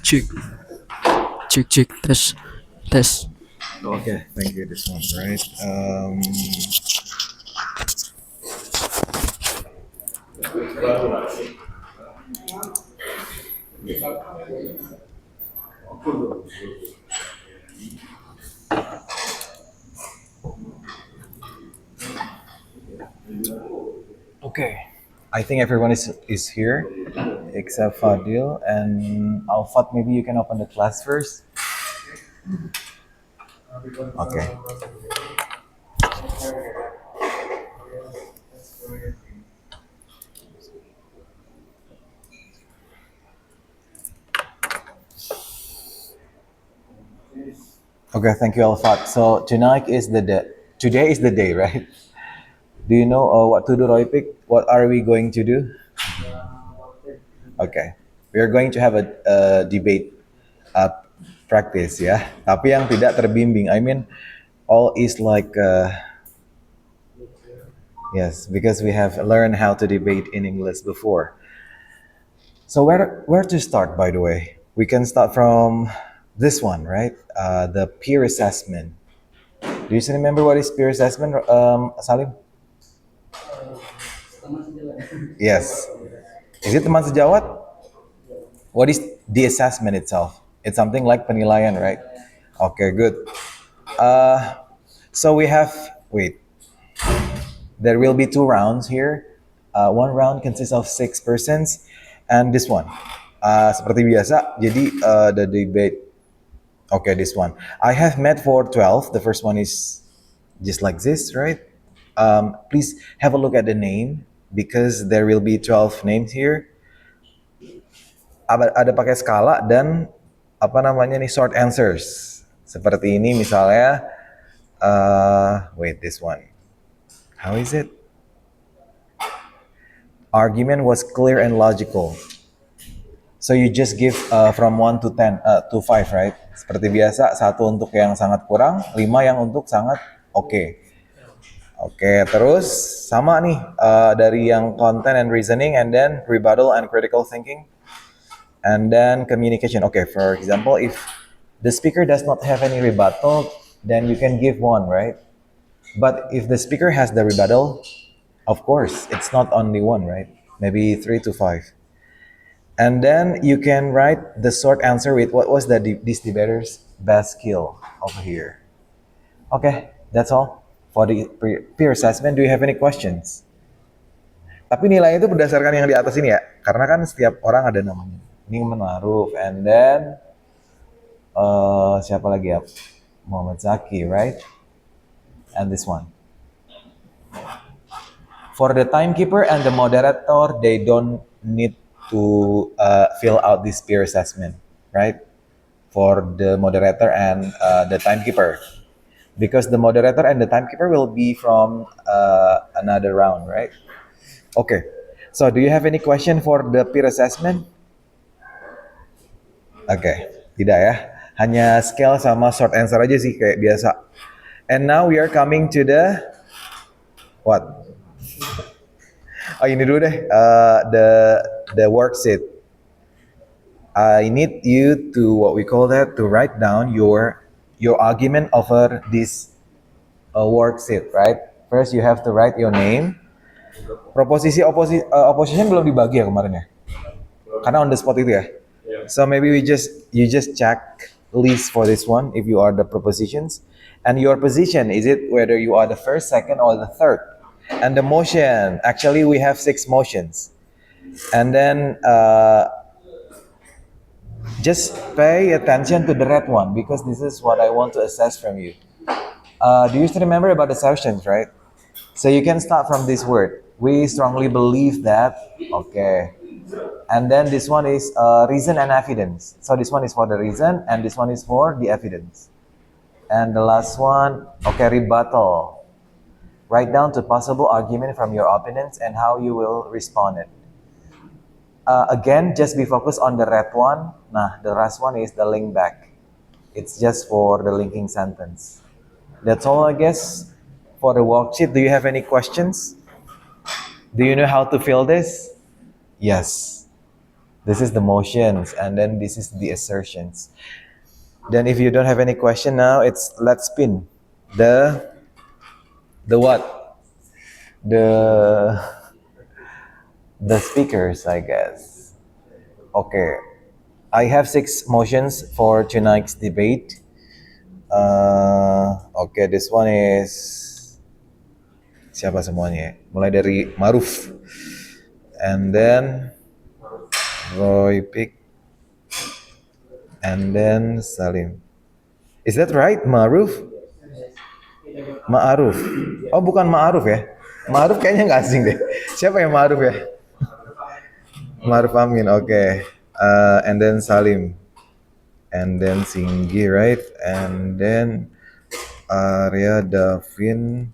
Cek, cek, cek, tes, tes. Okay, thank you. This one, right? Okay. I think everyone is here except Fadil and Alfat. Maybe you can open the class first. Okay. Okay, thank you, Alfat. So tonight is the day. Today is the day, right? Do you know what to do, Roypik? What are we going to do? Okay, we are going to have a debate uh, practice, ya. Tapi yang tidak terbimbing. I mean, all is like yes, because we have learned how to debate in English before. So where to start? By the way, we can start from this one, right? The peer assessment. Do you still remember what is peer assessment, Salim? Yes. Is it teman sejawat? What is the assessment itself? It's something like penilaian, right? Okay, good. Uh, so we have, wait, there will be two rounds here. One round consists of 6 persons, and this one. Seperti biasa, jadi the debate. Okay, this one. I have met for 12. The first one is just like this, right? Please have a look at the name because there will be 12 names here. Ada pakai skala dan apa namanya nih short answers. Seperti ini misalnya, wait, this one. How is it? Argument was clear and logical. So you just give from 1 to 10 to 5, right? Seperti biasa, 1 untuk yang sangat kurang, 5 yang untuk sangat oke. Oke, terus sama nih dari yang content and reasoning, and then rebuttal and critical thinking, and then communication. Okay, for example, if the speaker does not have any rebuttal, then you can give 1, right? But if the speaker has the rebuttal, of course, it's not only 1, right? Maybe 3 to 5. And then you can write the short answer with what was this debater's best skill over here. Okay, that's all for the peer assessment. Do you have any questions? Tapi nilainya itu berdasarkan yang di atas ini ya, karena kan setiap orang ada namanya. Ini Ma'ruf, and then siapa lagi ya? Muhammad Zaki, right? And this one. For the timekeeper and the moderator, they don't need to fill out this peer assessment, right? For the moderator and the timekeeper, because the moderator and the timekeeper will be from another round, right? Okay. So, do you have any question for the peer assessment? Okay, tidak ya. Hanya scale sama short answer aja sih kayak biasa. And now we are coming to the what? Oh, ini dulu deh. The worksheet. I need you to what we call that to write down your argument over this worksheet, right? First you have to write your name. Opposition belum dibagi ya kemarin ya? Karena on the spot itu ya. So maybe you just check list for this one if you are the propositions, and your position, is it whether you are the first, second, or the third? And the motion, actually we have 6 motions. And then just pay attention to the red one because this is what I want to assess from you. Do you still remember about the sessions, right? So you can start from this word. We strongly believe that, okay. And then this one is reason and evidence. So this one is for the reason and this one is for the evidence. And the last one, okay, rebuttal. Write down the possible argument from your opponents and how you will respond it. Again, just be focused on the red one. Nah, the last one is the link back. It's just for the linking sentence. That's all, I guess. for the worksheet. Do you have any questions? Do you know how to fill this? Yes. This is the motions, and then this is the assertions. Then if you don't have any question now, it's let's spin the what? The speakers, I guess. Okay. I have 6 motions for tonight's debate. Okay, this one is siapa semuanya? Mulai dari Maruf, and then Roy Pick, and then Salim. Is that right, Maruf? Ma'aruf. Oh, bukan Ma'aruf ya? Ma'aruf kayaknya nggak asing deh. Siapa yang Ma'aruf ya? Ma'aruf Amin, oke. And then Salim. And then Singgi, right? And then Arya Davin.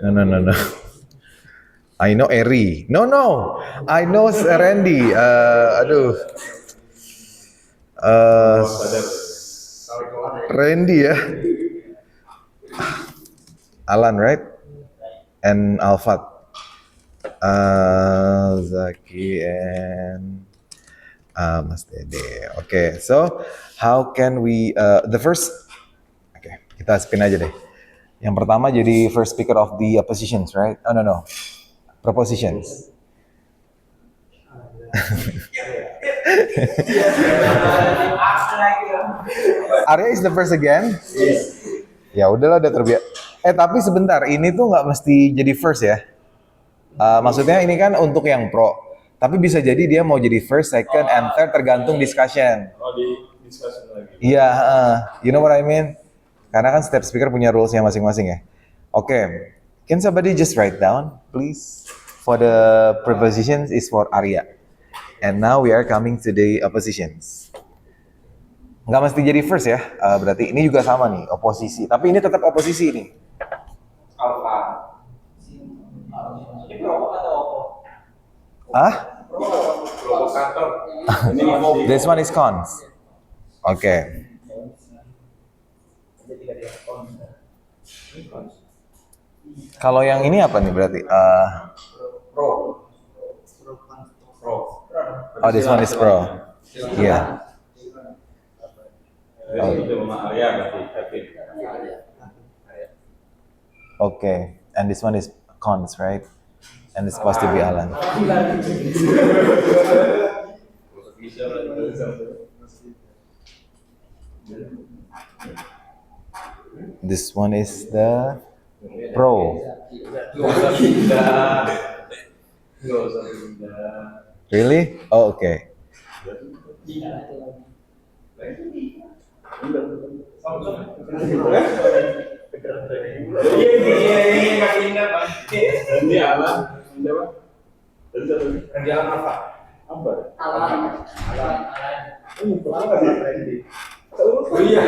No. I know Eri. No. I know Randy. Randy ya. Alan, right? And Alfat. Zaki and Mas Dede. Okay, so how can we the first? Okay, kita spin aja deh. Yang pertama jadi first speaker of the oppositions, right? Oh no, propositions. Arya is the first again. Ya udahlah, udah terbiasa. Tapi sebentar, ini tuh nggak mesti jadi first ya. Maksudnya ini kan untuk yang pro. Tapi bisa jadi dia mau jadi first, second, and third tergantung discussion. Oh, di discussion lagi. Iya, you know what I mean? Karena kan setiap speaker punya rules-nya masing-masing ya. Oke, can somebody just write down, please? For the prepositions is for Arya. And now we are coming to the oppositions. Nggak mesti jadi first ya, berarti ini juga sama nih, oposisi. Tapi ini tetap oposisi nih. Alfa. Ini provok atau opo? Provokator. Ini This one is cons. Oke. Kalau yang ini apa nih berarti? Pro. Oh, this one is pro. Iya. Itu Mama Arya berarti. Okay, and this one is cons, right? And it's supposed to be Alan. This one is the pro. Really? Oh, okay. Ini Alan. Randy Alan apa? Alan. Oh iya.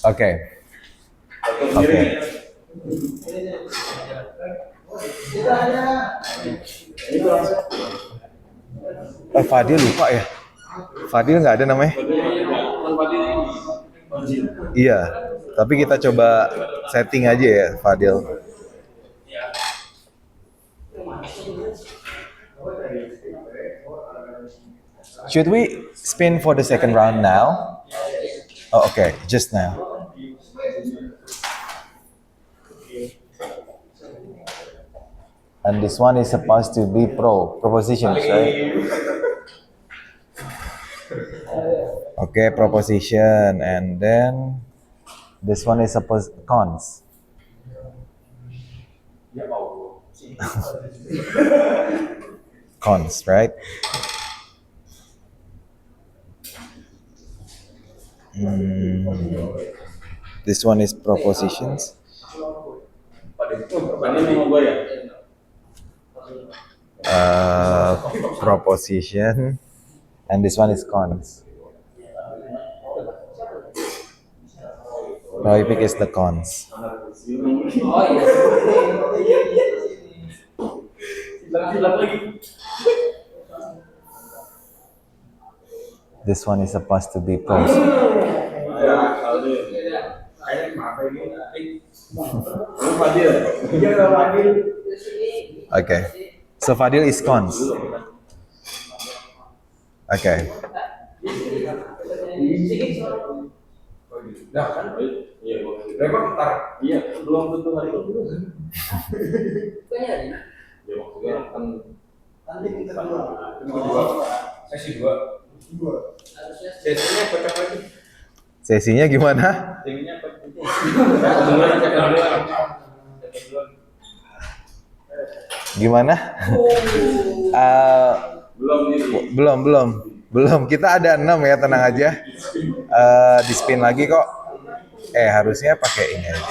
Okay. Okay. Fadil lupa ya. Fadil nggak ada namanya. Iya, tapi kita coba setting aja ya, Fadil. Should we spin for the second round now? Oh, okay, just now. And this one is supposed to be propositions, right? Okay, proposition, and then this one is cons. Cons, right? This one is propositions. Proposition, and this one is cons. Roy pick is the cons. This one is supposed to be pros. Ya, Fadil. Kayak apa ini? Fadil. Iya, Fadil. Okay. So Fadil is cons. Okay. Nah, kan? Iya, memang ntar. Iya, belum tentu hari itu. Ya, maksudnya kan nanti kita dua. Sesi dua. Sesinya kocok lagi. Sesinya gimana? Sesinya Gimana? belum nih. Belum. Kita ada 6 ya, tenang aja. Di spin lagi kok. Harusnya pakai ini aja.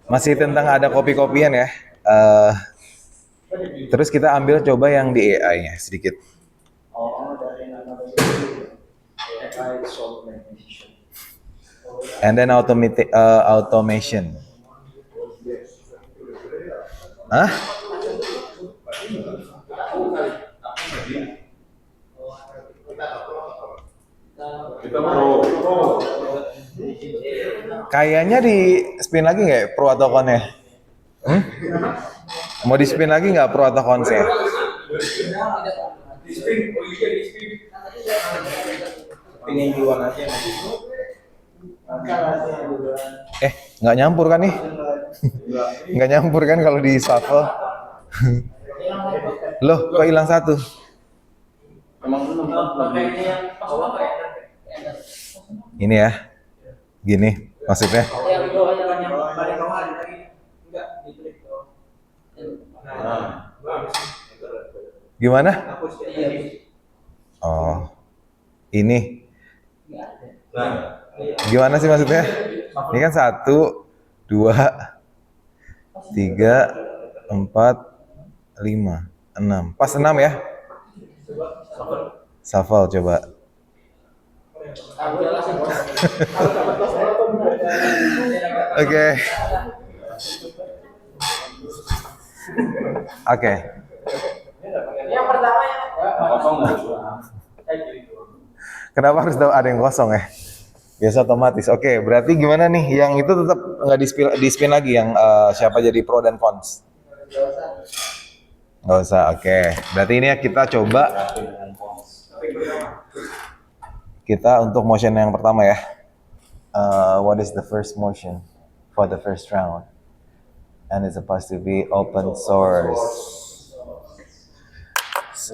Masih tentang ada kopi-kopian ya. Terus kita ambil coba yang di AI-nya sedikit. And then automation. Hah? Kita pro. Kayaknya di spin lagi nggak pro atau konnya? Mau di spin lagi nggak pro atau konsnya? Pengen duluan aja. Nggak nyampur kan nih? Nggak nyampur kan kalau di shuffle? Loh, kok hilang satu? Ini ya, gini maksudnya. Gimana? Oh, ini. Gimana sih maksudnya? Ini kan 1, 2, 3, 4, 5, 6. Pas 6 ya? Shuffle coba. Oke. Yang pertama yang Kosong. Kenapa harus ada yang kosong ya? Biasa otomatis. Oke, berarti gimana nih? Yang itu tetap nggak di spin lagi yang siapa jadi pro dan cons? Nggak usah. Oke. Berarti ini ya kita coba. Kita untuk motion yang pertama ya. What is the first motion for the first round? And it's supposed to be open source.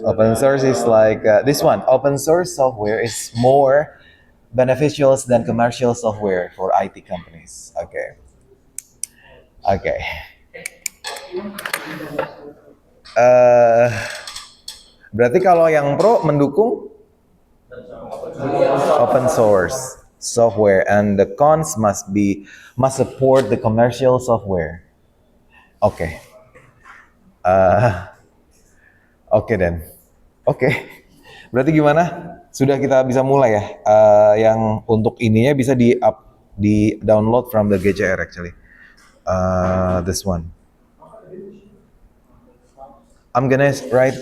Open source is like this one. Open source software is more beneficial than commercial software for IT companies. Okay. Berarti kalau yang pro mendukung open source software, and the cons must support the commercial software. Okay. Oke dan. Oke. Berarti gimana? Sudah kita bisa mulai ya. Yang untuk ininya bisa di download from the GCR actually. This one. I'm gonna write.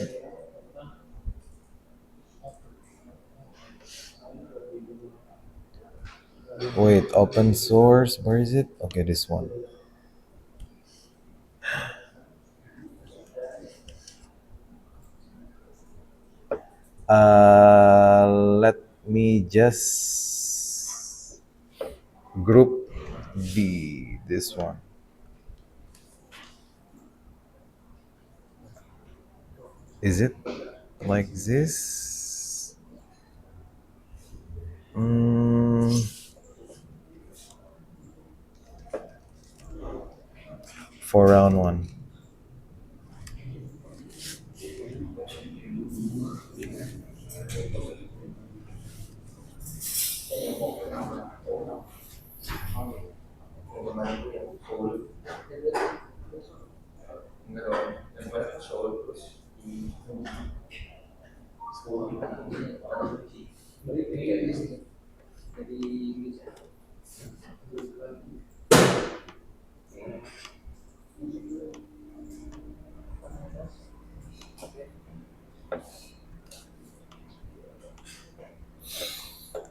Wait, open source. Where is it? Okay, this one. Let me just group this one. Is it like this? For round 1.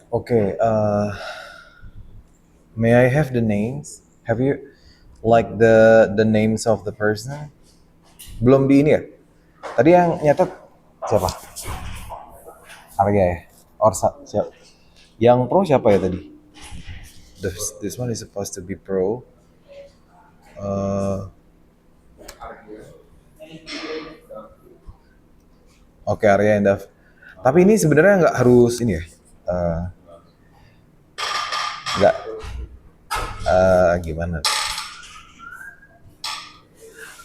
Okay, may I have the names? Have you like the names of the person? Belum di ini ya? Tadi yang nyatet siapa? Arya ya? Siapa? Yang pro siapa ya tadi? This one is supposed to be pro. Oke, Arya and Dav. Tapi ini sebenarnya nggak harus ini ya? Nggak gimana?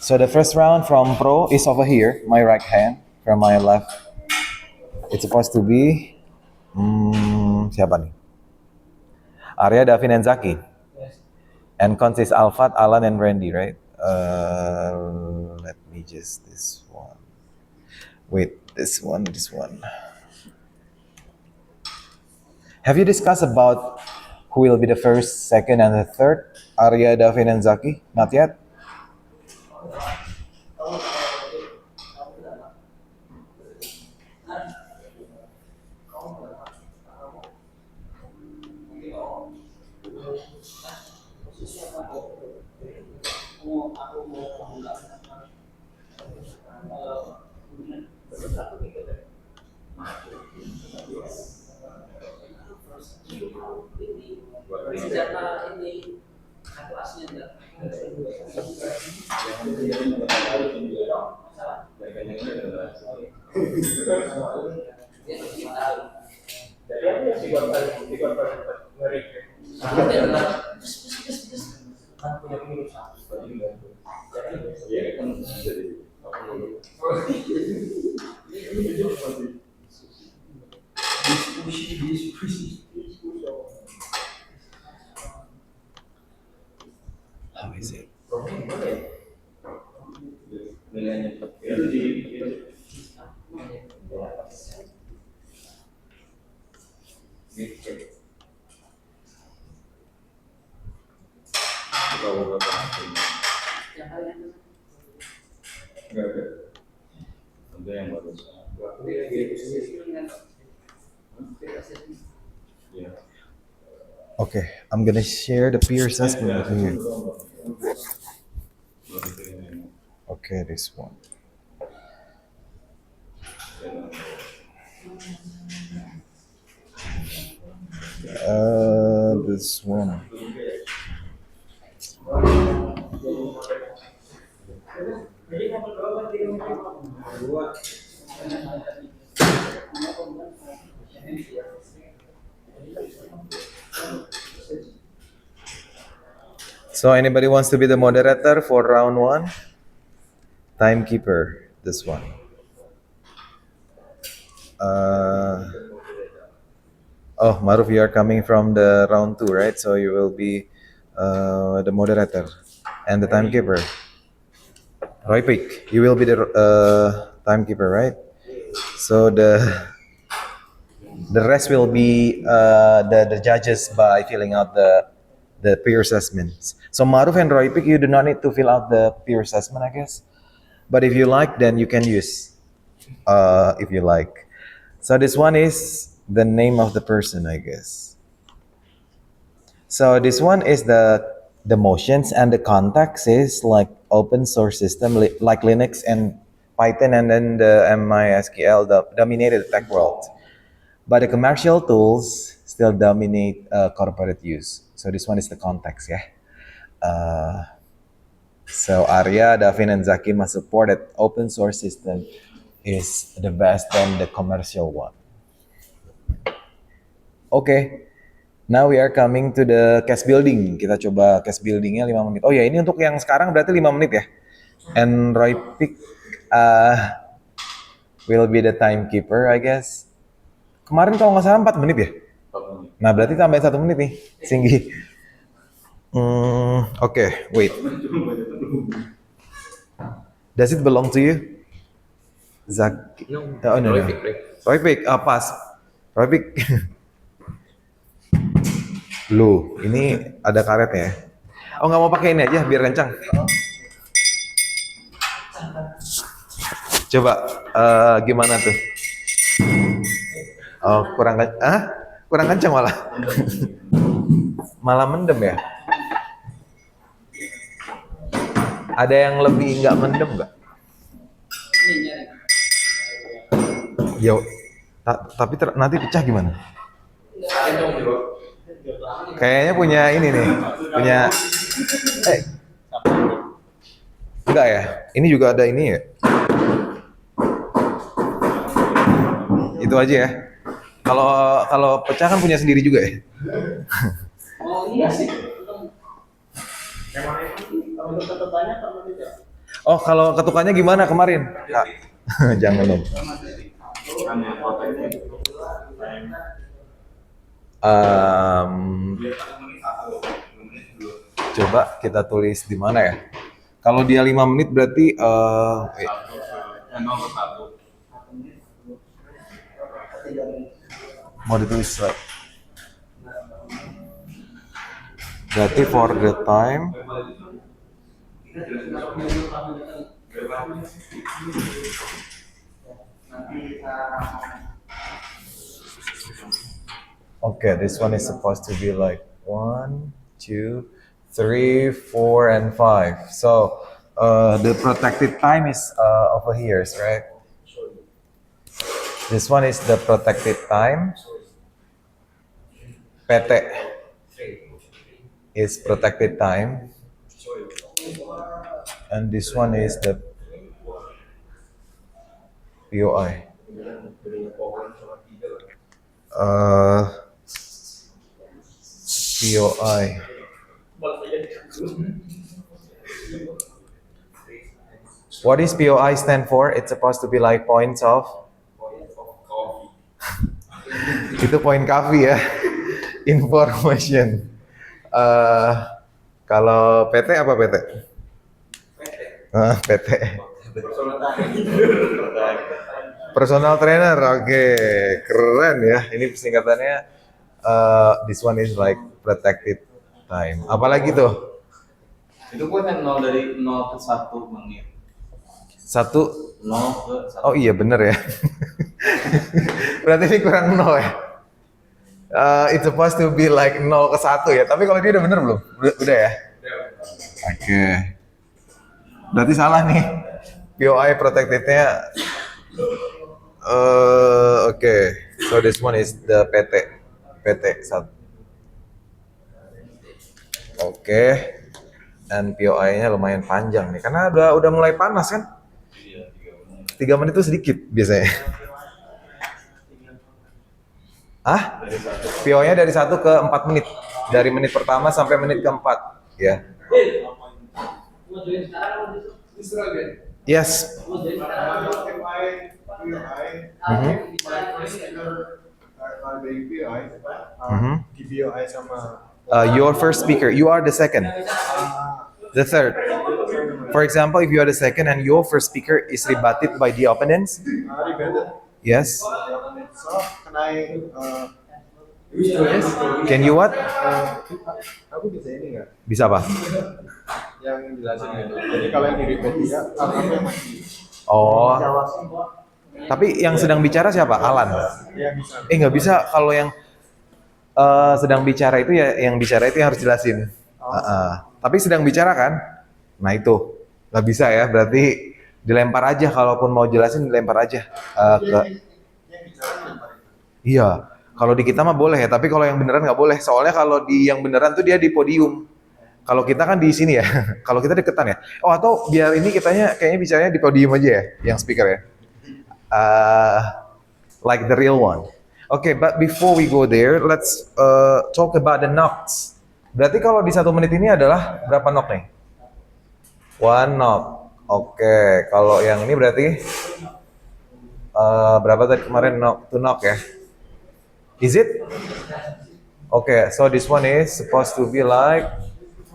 So the first round from pro is over here, my right hand, from my left. It's supposed to be siapa nih? Arya, Davin, and Zaki. And consists Alfat, Alan, and Randy, right? Let me just this one. Wait, this one. Have you discussed about who will be the first, second, and the third? Arya, Davin, and Zaki? Not yet. How is it? Okay, I'm gonna share the peer assessment with you. Okay, this one. This one. So anybody wants to be the moderator for round one? Timekeeper, this one. Oh, Maruf, you are coming from the round two, right? So you will be the moderator and the timekeeper. Roypik, you will be the timekeeper, right? So the rest will be the judges by filling out the peer assessments. So Maruf and Roypik, you do not need to fill out the peer assessment, I guess. But if you like, then you can use. If you like. So this one is the name of the person, I guess. So this one is the motions, and the context is like open source system like Linux and Python, and then the MySQL dominated the tech world. But the commercial tools still dominate corporate use. So this one is the context, yeah. So Arya, Davin, and Zaki must support that open source system is the best than the commercial one. Okay, now we are coming to the case building. Kita coba case buildingnya 5 menit. Oh ya, ini untuk yang sekarang berarti 5 menit ya. And Roy Pick will be the timekeeper, I guess. Kemarin kalau nggak salah 4 menit ya? 4 menit. Nah, berarti tambahin 1 menit nih, Singgi. Okay, wait. Does it belong to you? Zaki? No, no. Roy Pick, pas. Roy Pick. Loh, ini ada karetnya ya? Oh, nggak mau pakai ini aja, biar kencang. Coba gimana tuh? Oh, kurang kencang malah. Malah mendem ya? Ada yang lebih nggak mendem nggak? Yo, tapi nanti pecah gimana? Kayaknya punya ini nih, punya. Enggak ya? Ini juga ada ini ya? Itu aja ya. Kalau pecah kan punya sendiri juga ya. Oh iya sih. Oh, kalau ketukannya gimana kemarin? Kak? Jangan dong. Coba kita tulis di mana ya? Kalau dia 5 menit berarti mau ditulis like. Berarti for the time okay, this one is supposed to be like 1, 2, 3, 4, and 5. So the protected time is over here, right? This one is the protected time. PT is protected time. And this one is the POI. POI. What is POI stand for? It's supposed to be like points of. Itu poin coffee ya. Information. Kalau PT apa PT? PT. Personal trainer, oke, keren ya. Ini singkatannya. This one is like protected time. Apalagi tuh? Itu pun yang 0 dari 0 ke 1 menit. 1 0 ke 1. Oh iya bener ya. Berarti ini kurang 0 ya. It's supposed to be like 0 ke 1 ya. Tapi kalau dia udah bener belum? Udah ya? Oke. Berarti salah nih. POI protected-nya. Oke. So this one is the PT 1. Oke. Dan POI-nya lumayan panjang nih. Karena udah mulai panas kan? 3 menit itu sedikit biasanya. PO-nya dari 1 ke 4 menit. Dari menit pertama sampai menit keempat. Ya. Yes. Your first speaker. You are the second. The third. For example, if you are the second and your first speaker is rebutted by the opponents. Yes. So, can I Can you what? aku bisa ini nggak? Bisa apa? Yang jelasin gitu. Jadi kalau yang di repeat dia, aku yang mati. Oh. Tapi yang sedang bicara siapa? Alan. Ya bisa. Nggak bisa kalau yang sedang bicara itu ya, yang bicara itu yang harus jelasin. Tapi sedang bicara kan? Nah itu nggak bisa ya. Berarti dilempar aja, kalaupun mau jelasin dilempar aja ke. Iya. Kalau di kita mah boleh ya, tapi kalau yang beneran nggak boleh. Soalnya kalau di yang beneran tuh dia di podium. Kalau kita kan di sini ya. Kalau kita deketan ya. Oh atau biar ini kayaknya bicaranya di podium aja ya, yang speaker ya. Like the real one. Okay, but before we go there, let's talk about the knocks. Berarti kalau di 1 menit ini adalah berapa knock nih? 1 knock. Oke, kalau yang ini berarti berapa tadi kemarin knock to knock ya? Is it? Okay, so this one is supposed to be like 3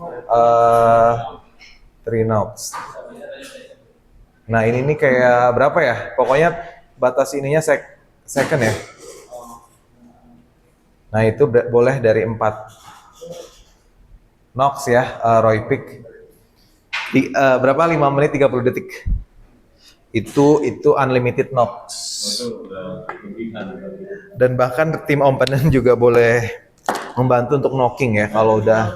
knocks. Nah ini nih kayak berapa ya? Pokoknya batas ininya second ya. Nah itu boleh dari 4 knocks ya, Roy Pick. Berapa? 5 menit 30 detik. Itu unlimited knocks. Dan bahkan tim opponent juga boleh membantu untuk knocking ya kalau udah.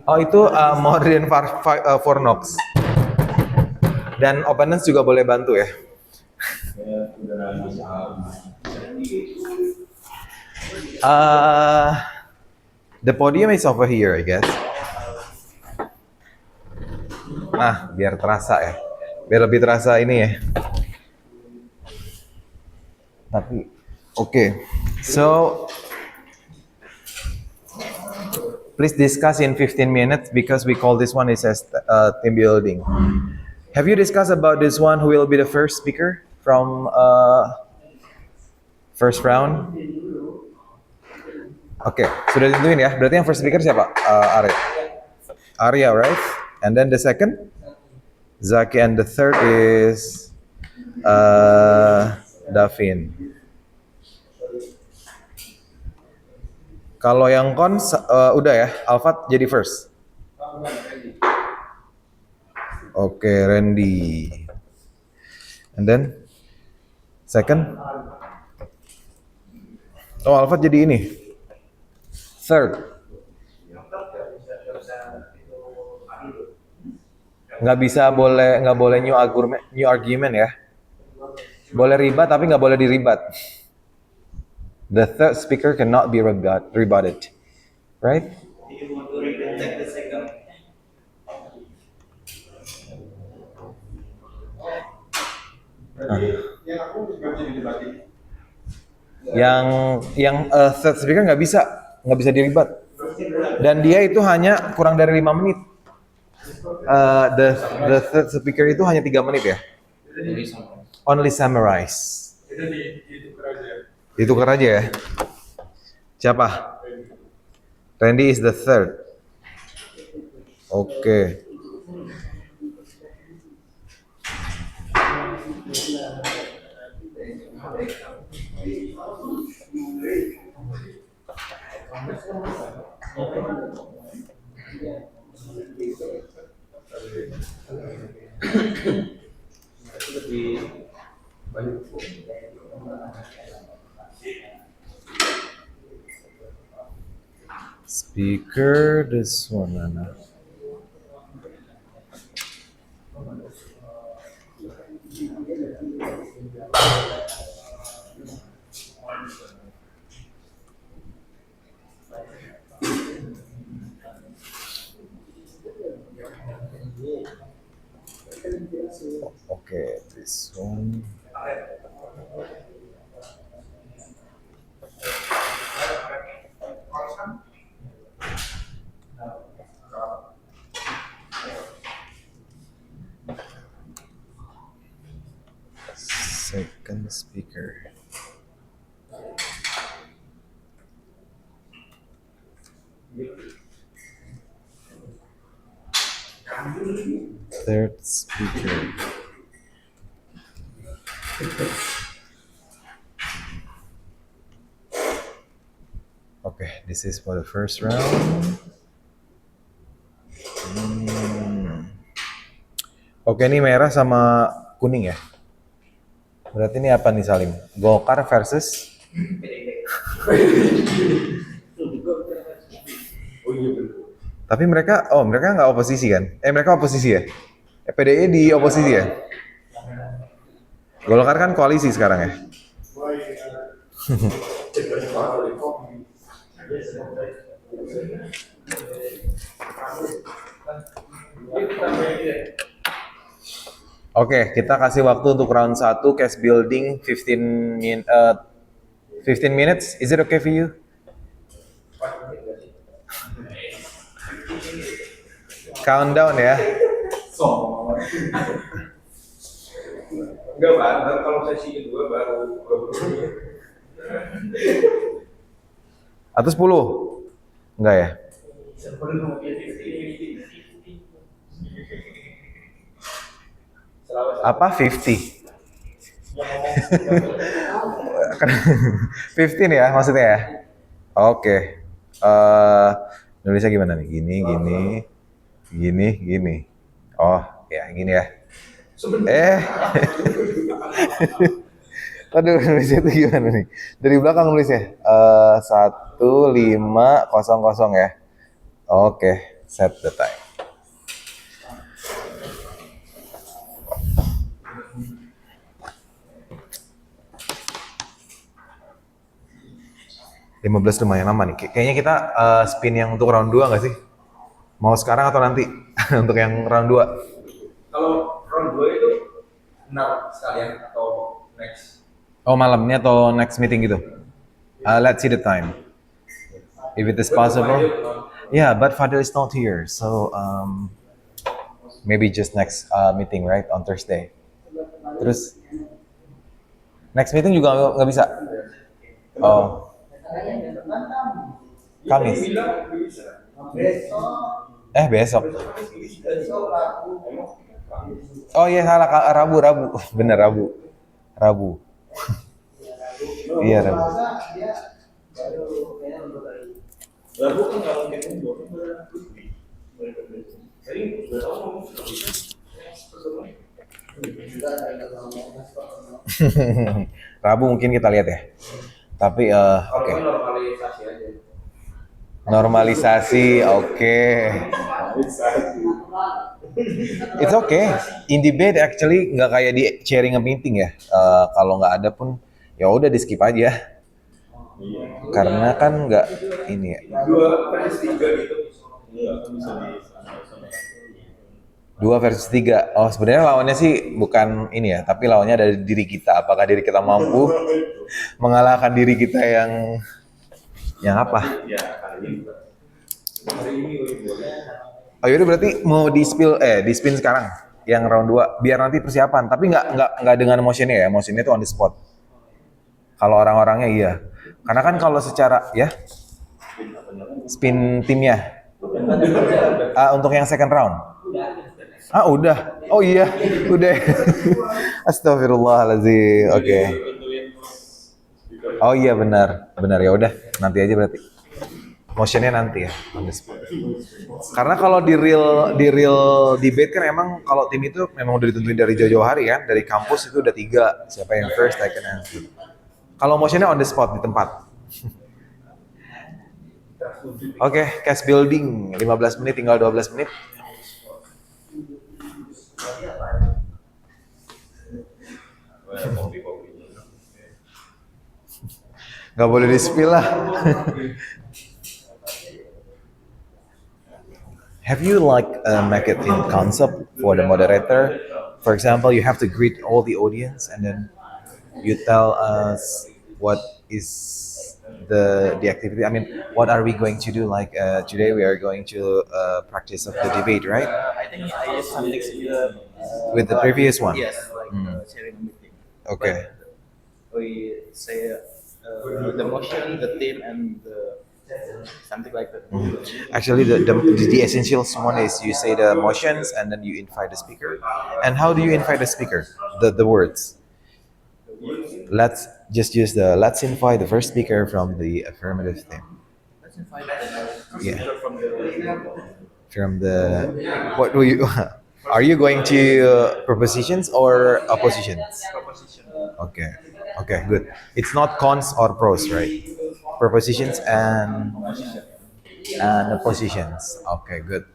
Oh itu more than 4 knocks. Dan opponents juga boleh bantu ya. The podium is over here, I guess. Biar terasa ya. Biar lebih terasa ini ya. Tapi, okay. So, please discuss in 15 minutes because we call this one is as team building. Have you discussed about this one who will be the first speaker from first round? Oke, sudah ditentuin ya. Berarti yang first speaker siapa? Arya, right? And then the second? Zaki, and the third is Davin. Kalau yang cons udah ya, Alfat jadi first. Oke, Randy. And then second? Oh, Alfat jadi ini. Third. Nggak boleh new argument ya. Boleh ribat tapi nggak boleh diribat. The third speaker cannot be rebutted, right? Yang third speaker nggak bisa diribat. Dan dia itu hanya kurang dari 5 menit. The third speaker itu hanya 3 menit ya. Only summarize. Ditukar aja ya. Siapa? Randy is the third. Oke. Speaker, this one, Nana. Okay, this one. Second speaker. Third speaker. Okay, this is for the first round. Oke, ini merah sama kuning ya. Berarti ini apa nih Salim? Golkar versus Tapi mereka nggak oposisi kan? Mereka oposisi ya? PDI di oposisi ya? Golkar kan koalisi sekarang ya? Oke, kita kasih waktu untuk round 1 case building 15 minutes. Is it okay for you? Countdown ya. Enggak, Pak. Kalau sesi kedua baru. Atau 10? Enggak ya? Apa 50? 15 ya maksudnya ya? Oke. Indonesia gimana nih? Gini. Oh, ya gini ya. Aduh, nulisnya itu gimana nih? Dari belakang nulisnya. 1500 ya. Oke, set the time. Lima belas lumayan lama nih. Kayaknya kita spin yang untuk round 2 nggak sih? Mau sekarang atau nanti? Untuk yang round 2. Kalau round 2 itu benar sekalian atau next? Oh, malamnya atau next meeting gitu? Let's see the time. If it is possible. Yeah, but Fadil is not here. So, maybe just next meeting, right? On Thursday. Terus, next meeting juga nggak bisa? Oh. Kamis. Besok. Oh iya salah, Rabu. Bener, Rabu. Iya, Rabu. Lalu kan nggak mungkin mundur. Jadi udah tahu mau Rabu mungkin kita lihat ya. Tapi oke. normalisasi aja. Normalisasi, oke. It's okay. In debate actually nggak kayak di sharing a meeting ya. Kalau nggak ada pun ya udah di skip aja. Karena kan nggak ini ya. 2/3 gitu. Iya, bisa di 2/3. Oh, sebenarnya lawannya sih bukan ini ya, tapi lawannya dari diri kita. Apakah diri kita mampu mengalahkan diri kita yang apa? Ya, kali ini Oh yaudah berarti mau di spin sekarang yang round 2 biar nanti persiapan, tapi nggak dengan motionnya ya. Motionnya itu on the spot. Kalau orang-orangnya iya. Karena kan kalau secara ya spin timnya untuk yang second round. Udah. Oh iya, udah. Astagfirullahaladzim. Oke. Oh iya benar ya udah nanti aja berarti. Motionnya nanti ya on the spot. Karena kalau di real debate kan emang kalau tim itu memang udah ditentuin dari jauh-jauh hari kan, dari kampus itu udah 3 siapa yang first, second, and third. Kalau motionnya on the spot di tempat. Oke, cast building 15 menit, tinggal 12 menit. Gak boleh di-spill lah. Have you make it in concept for the moderator? For example, you have to greet all the audience and then you tell us what is the activity. I mean, what are we going to do? Like today, we are going to practice of the debate, right? I think I use something similar With the previous one. yes, like sharing a meeting. Okay. We say the motion, the theme, and something like that. Actually, the essentials one is you say the motions and then you invite the speaker. And how do you invite the speaker? The words. Let's just use let's invite the first speaker from the affirmative team. Let's invite the Yeah. speaker From the what do you are you going to propositions or oppositions? proposition. Okay, good. It's not cons or pros, right? Propositions and oppositions. Okay, good.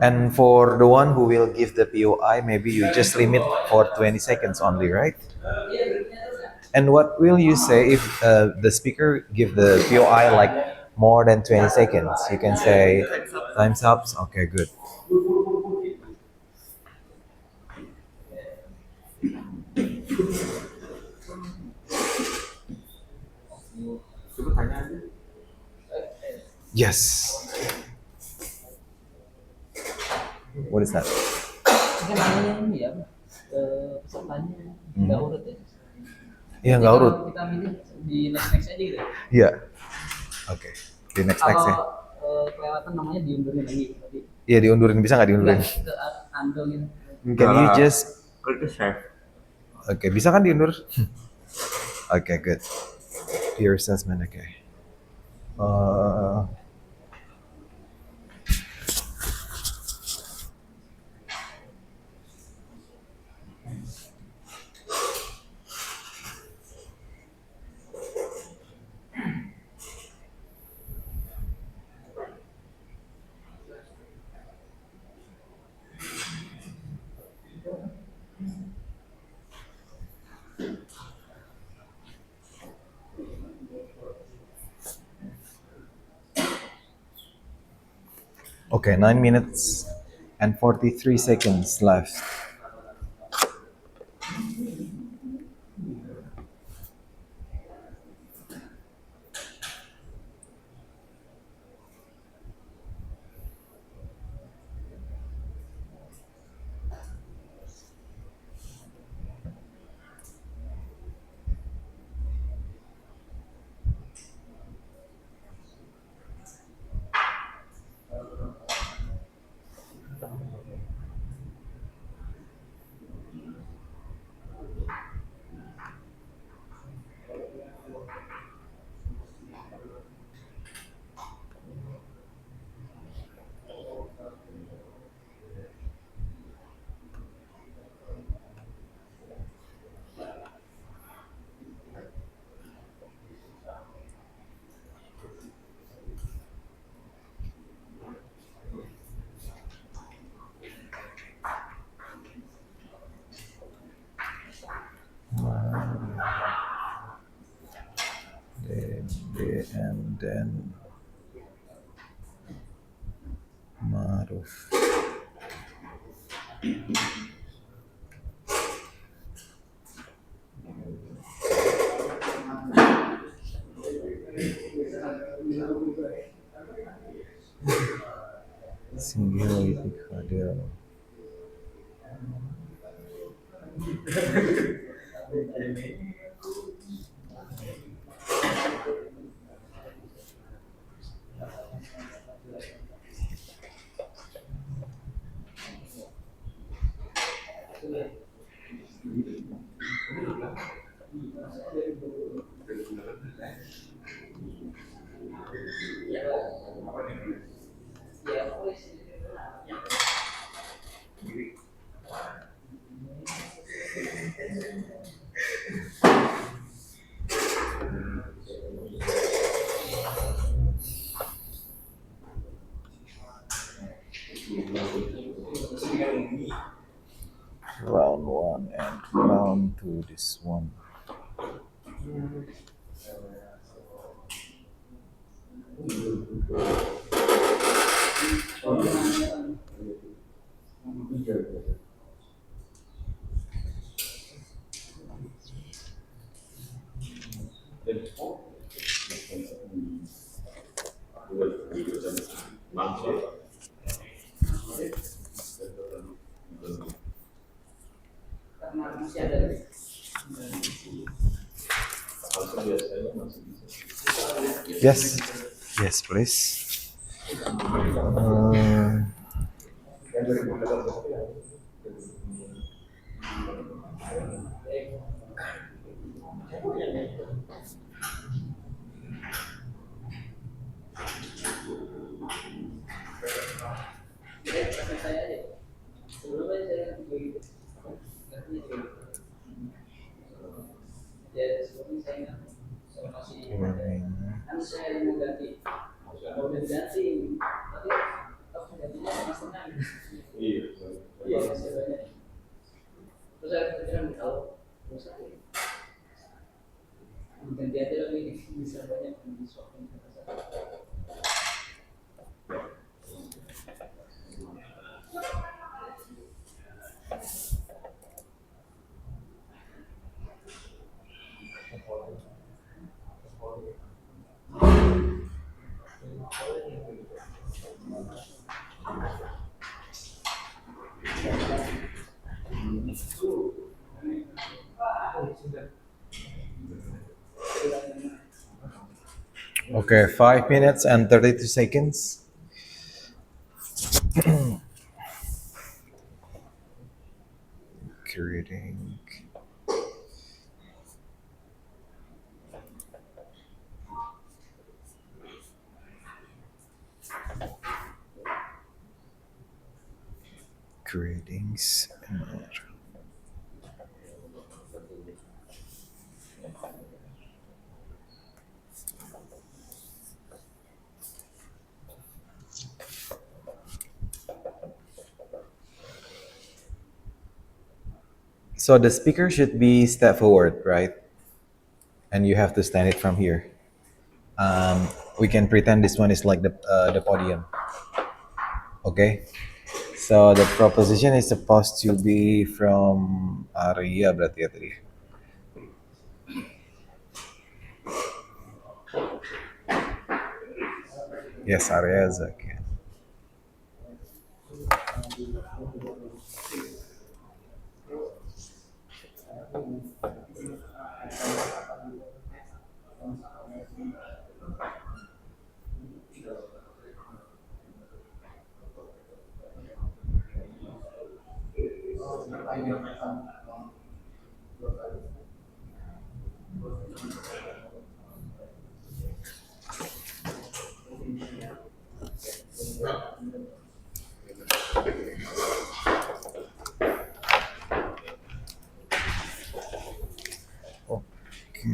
And for the one who will give the POI, maybe you just limit for 20 seconds only, right? And what will you say if the speaker give the POI like more than 20 seconds? You can say time's up. Okay, good. Yes. What is that? Kan namanya ini ya, pesertanya nggak urut ya. Iya, nggak urut. Kalau kita milih di next aja gitu. Iya. Oke. Di next ya. Kalau kelewatan namanya diundurin lagi. Tapi Iya, diundurin, bisa nggak diundurin? nggak ke undo gitu. Can you just Click the share. Oke, bisa kan diundur? Oke, good. Peer assessment, oke. Okay, 9 minutes and 43 seconds left. And then Maruf. Singgiro Itikadil. Round 1 and round 2, this one. Karena masih ada. Yes, yes, please. Saya aja. Sebelumnya saya begitu. Ya, sebelumnya saya masih kan saya mau ganti. Kalau udah diganti, tapi aku gantinya mas tenang. Iya, masih banyak. Terus saya pikiran kalau terus aku ganti aja lagi bisa banyak disuapin ke saya. Okay, 5 minutes and 32 seconds. Creating. Greetings. So the speaker should be step forward, right? And you have to stand it from here. We can pretend this one is like the podium. Okay. So the proposition is supposed to be from Arya berarti ya tadi. Yes, Arya is okay. Okay.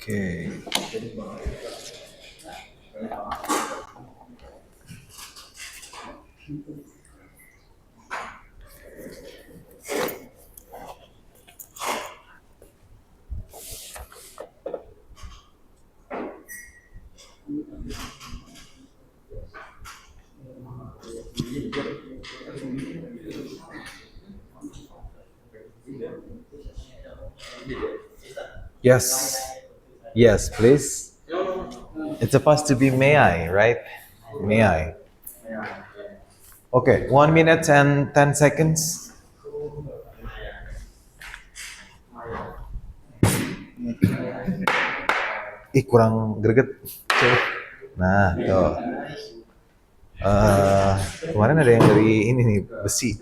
Okay. Yes. Yes, please. It's supposed to be may I, right? May I? Okay, 1 minute and 10 seconds. Ih, kurang greget. Coba. Nah, tuh. Kemarin ada yang dari ini nih, besi.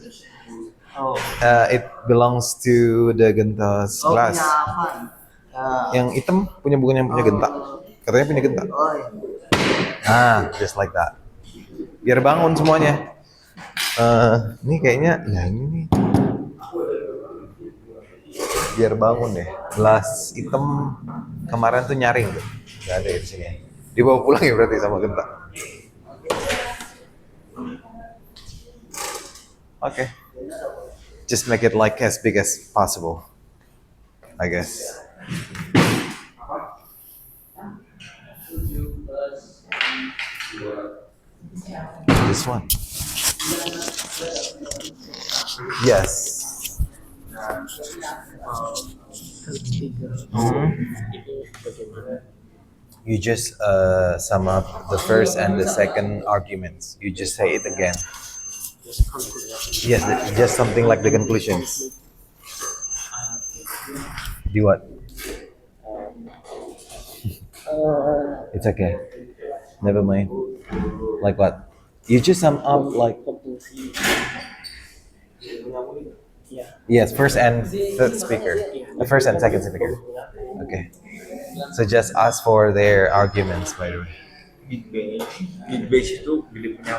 It belongs to the Gentas glass. Yang hitam punya bukan yang punya genta. Katanya punya genta. Just like that. Biar bangun semuanya. Ini kayaknya, ya ini nih. Biar bangun deh. Gelas hitam kemarin tuh nyaring tuh. Gak ada di sini. Dibawa pulang ya berarti sama genta. Okay. Just make it like as big as possible, I guess. This one. Yes. You just sum up the first and the second arguments. You just say it again. Yes, just something like the conclusions. Do what? It's okay. Never mind. Like what? You just sum up like yes, first and third speaker, the first and second speaker. Okay. So just ask for their arguments, by the way. Mid base itu gede punya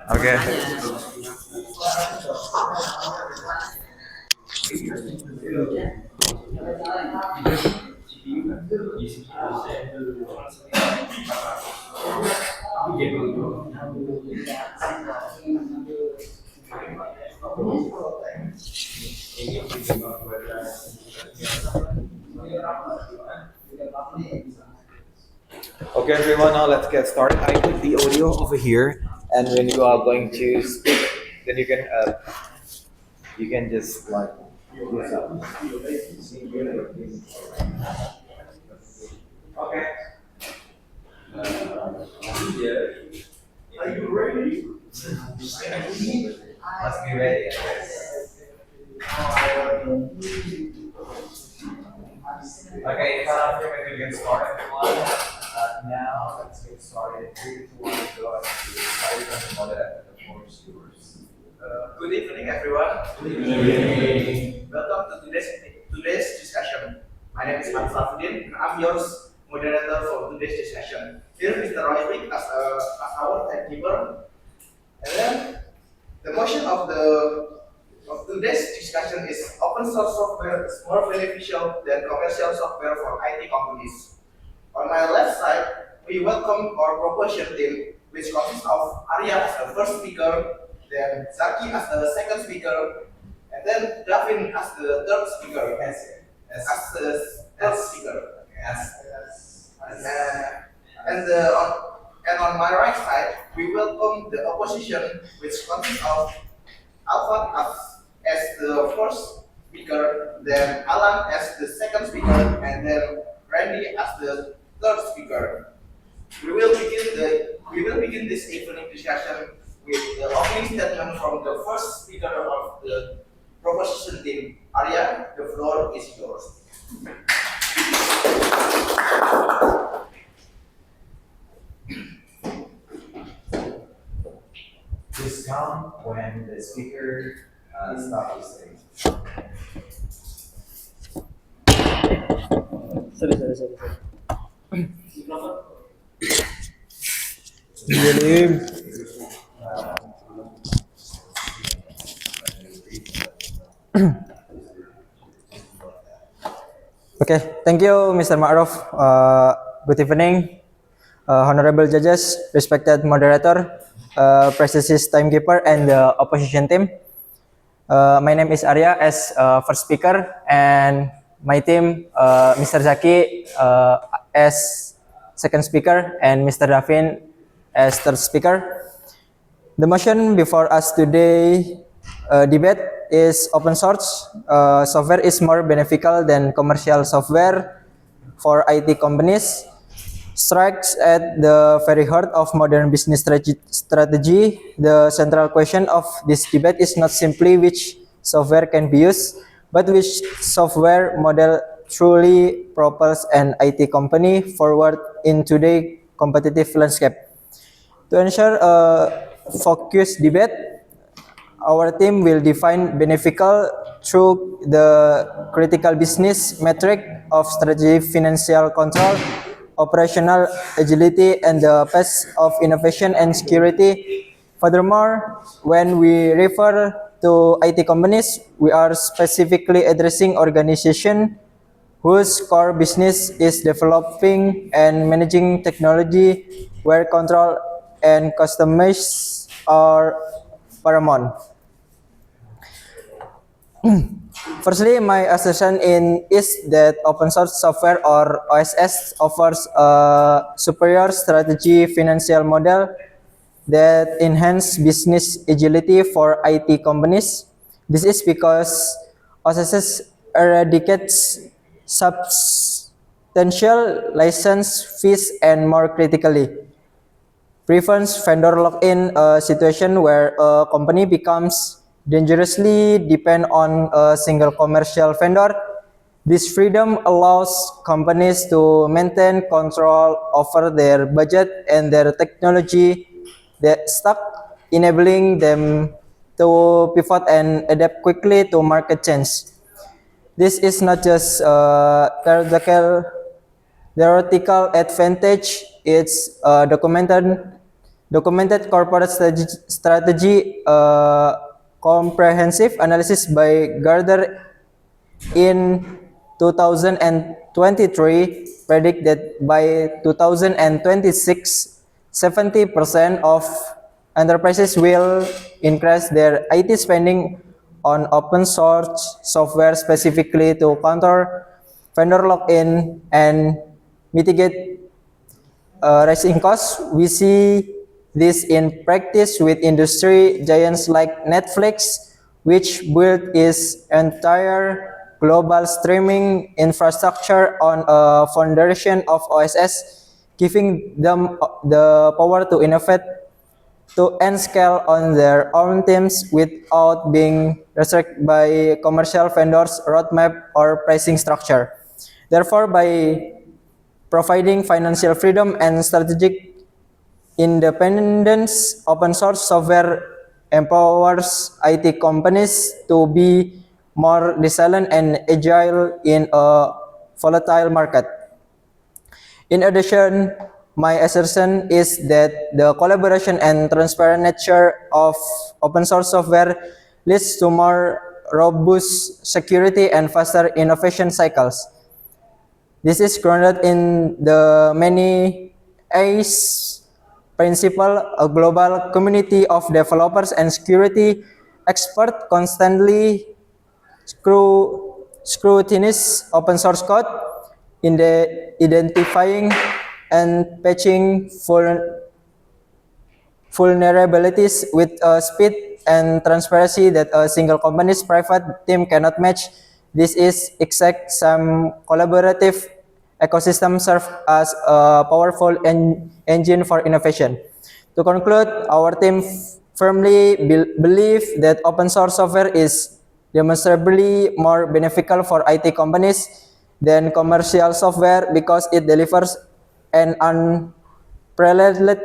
Okay. Okay, everyone, now let's get started. I put the audio over here, and when you are going to speak, then you can just like use that. Okay. Are you ready? Must be ready, I guess. Okay, so we're going to get started, everyone. Now, let's get started. 3, 2, 1, go. Good evening, everyone. Welcome to today's discussion. My name is Hans Safudin, and I'm your moderator for today's discussion. Here, Mr. Roy as our timekeeper. And then, the motion of today's discussion is open source software is more beneficial than commercial software for IT companies. On my left side, we welcome our proposition team, which consists of Arya as the first speaker, then Zaki as the second speaker, and then Davin as the third speaker. As the third speaker. And on my right side, we welcome the opposition, which consists of Alfred as the first speaker, then Alan as the second speaker, and then Randy as the third speaker. We will begin this evening discussion with the opening statement from the first speaker of the proposition team. Arya, the floor is yours. Just count when the speaker stops saying. Okay, thank you, Mr. Ma'ruf. Good evening, honorable judges, respected moderator, prestigious timekeeper, and the opposition team. My name is Arya as first speaker, and my team, Mr. Zaki as second speaker, and Mr. Davin as third speaker. The motion before us today debate is open source software is more beneficial than commercial software for IT companies. Strikes at the very heart of modern business strategy. The central question of this debate is not simply which software can be used, but which software model truly propels an IT company forward in today's competitive landscape. To ensure a focused debate, our team will define beneficial through the critical business metric of strategy, financial control, operational agility, and the pace of innovation and security. Furthermore, when we refer to IT companies, we are specifically addressing organizations whose core business is developing and managing technology, where control and customers are paramount. Firstly, my assertion is that open source software or OSS offers a superior strategy financial model that enhance business agility for IT companies. This is because OSS eradicates substantial license fees and, more critically, prevents vendor lock-in, a situation where a company becomes dangerously depend on a single commercial vendor. This freedom allows companies to maintain control over their budget and their technology that stuck, enabling them to pivot and adapt quickly to market change. This is not just theoretical advantage, it's documented corporate strategy comprehensive analysis by Gardner in 2023 predict that by 2026, 70% of enterprises will increase their IT spending on open source software specifically to counter vendor lock-in and mitigate rising costs. We see this in practice with industry giants like Netflix, which built its entire global streaming infrastructure on a foundation of OSS, giving them the power to innovate to and scale on their own teams without being restricted by commercial vendors' roadmap or pricing structure. Therefore, by providing financial freedom and strategic independence, open source software empowers IT companies to be more resilient and agile in a volatile market. In addition, my assertion is that the collaboration and transparent nature of open source software leads to more robust security and faster innovation cycles. This is grounded in the many A's principle. A global community of developers and security experts constantly scrutinize open source code in the identifying and patching vulnerabilities with a speed and transparency that a single company's private team cannot match. This is exact some collaborative ecosystem serve as a powerful engine for innovation. To conclude, our team firmly believe that open source software is demonstrably more beneficial for IT companies than commercial software because it delivers an unparalleled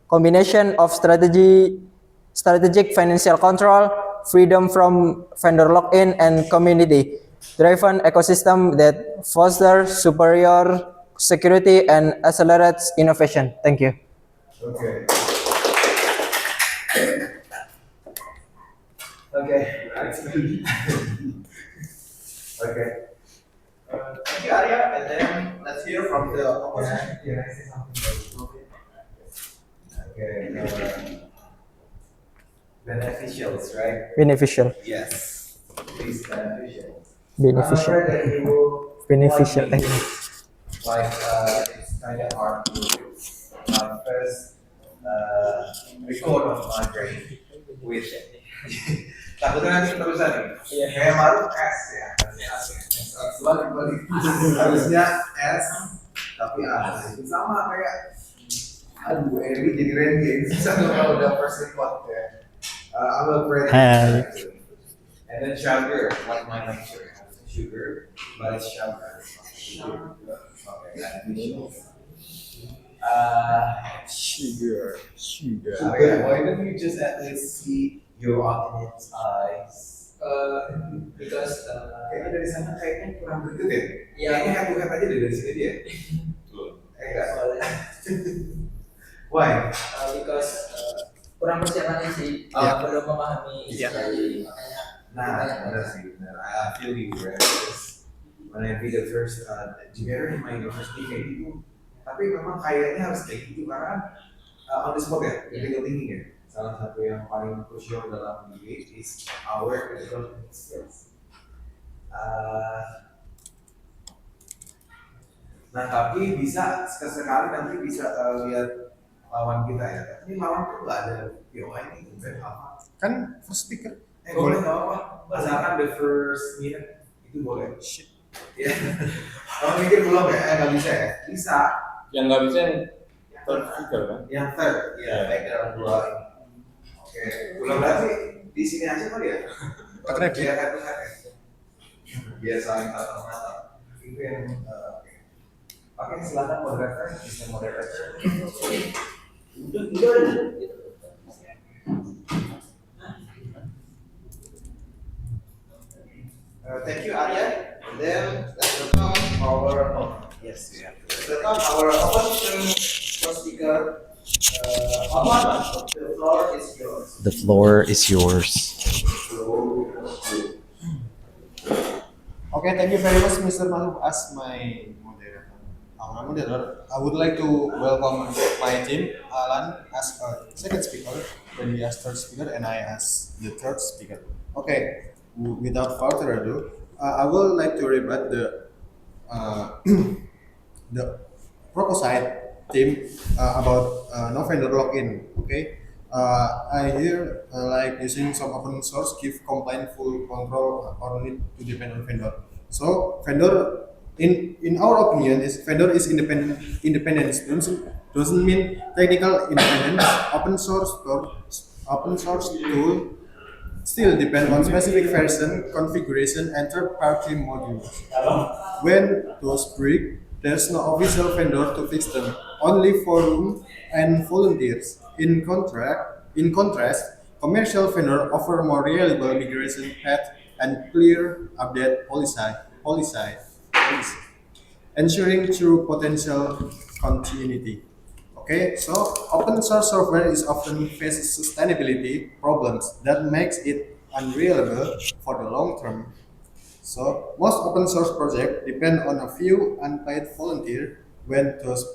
combination of strategic financial control, freedom from vendor lock-in, and community-driven ecosystem that fosters superior security and accelerates innovation. Thank you. Okay. Okay. Okay. Thank you, Arya. And then let's hear from the opposition. Can I say something? Okay. Beneficials, right? Beneficial. Yes. Please, beneficials. Beneficial. I'm afraid that you will Beneficial. like me. Like, it's kind of hard to first record of my brain with takutnya nanti terusan nih kayak Maruf S ya balik harusnya S tapi A itu sama kayak aduh Eri jadi Randy sama kalau udah first record ya I'm afraid and then sugar like my lecture sugar but it's sugar okay sugar. Okay, why don't you just at least see your audience eyes? Because Kayaknya dari sana kayaknya kurang berikut ya. Iya. Kayaknya head to head aja deh dari sini dia. Enggak. Why? Because kurang persiapan sih, belum memahami isi dari makanya. Nah, benar sih, benar. I feel you, right? Because when I be the first together in my university kayak gitu. Tapi memang kayaknya harus kayak gitu karena on the spot ya, critical thinking ya. Salah satu yang paling crucial dalam debate is our critical thinking skills. Nah tapi bisa sesekali nanti bisa lihat lawan kita ya. Ini lawan tuh nggak ada POI ini event apa? Kan first speaker. Boleh nggak apa? Asalkan the first minute itu boleh. Shit. Ya. Kalau mikir belum ya? Nggak bisa ya? Bisa. Yang nggak bisa yang third speaker kan? Yang third, ya baik dalam dua ini. Oke, belum berarti di sini aja kali ya? Keren. Biar head to head ya. Biar saling tatap mata. Itu yang oke, silakan moderator, bisa moderator. Udah, Thank you, Arya. And then let's welcome our welcome our opposition first speaker. Ahmad, the floor is yours. The floor is yours. Okay, thank you very much, Mr. Mahmud, as my moderator. I would like to welcome my team, Alan, as a second speaker, then he as third speaker, and I as the third speaker. Okay, without further ado, I would like to rebut the proposite team about no vendor login. Okay, I hear like using some open source give compliant full control or need to depend on vendor. So vendor, in our opinion, is vendor is independent. Independence doesn't mean technical independence. Open source tool still depend on specific version, configuration, and third-party modules. When those break, there's no official vendor to fix them, only forum and volunteers. In contrast, commercial vendors offer more reliable migration path and clear update policy, ensuring true potential continuity. Okay, so open source software is often faces sustainability problems that makes it unreliable for the long term. So most open source projects depend on a few unpaid volunteers. When those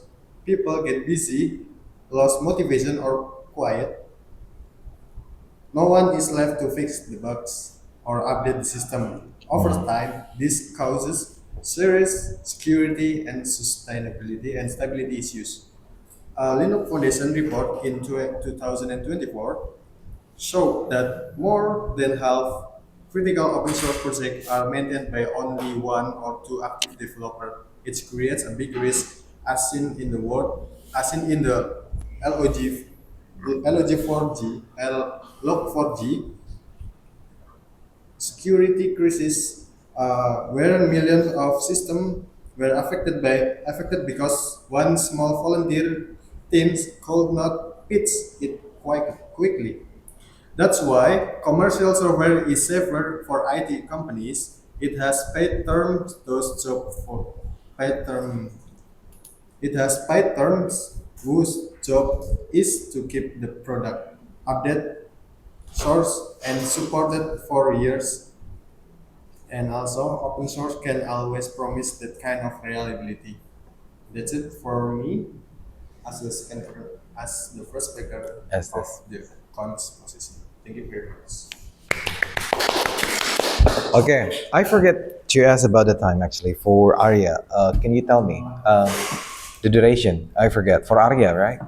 people get busy, lose motivation or quiet, no one is left to fix the bugs or update the system. Over time, this causes serious security and sustainability and stability issues. A Linux Foundation report in 2024 showed that more than half critical open source projects are maintained by only one or two active developers. It creates a big risk, as seen in the LOG4G, Log4G security crisis, where millions of systems were affected because one small volunteer teams could not fix it quite quickly. That's why commercial software is safer for IT companies. It has paid terms those job for paid term. It has paid terms whose job is to keep the product updated, sourced, and supported for years. And also, open source can always promise that kind of reliability. That's it for me as the as the first speaker As of this. the cons position. Thank you very much. Okay, I forget to ask about the time actually for Arya. Can you tell me the duration? I forget for Arya, right?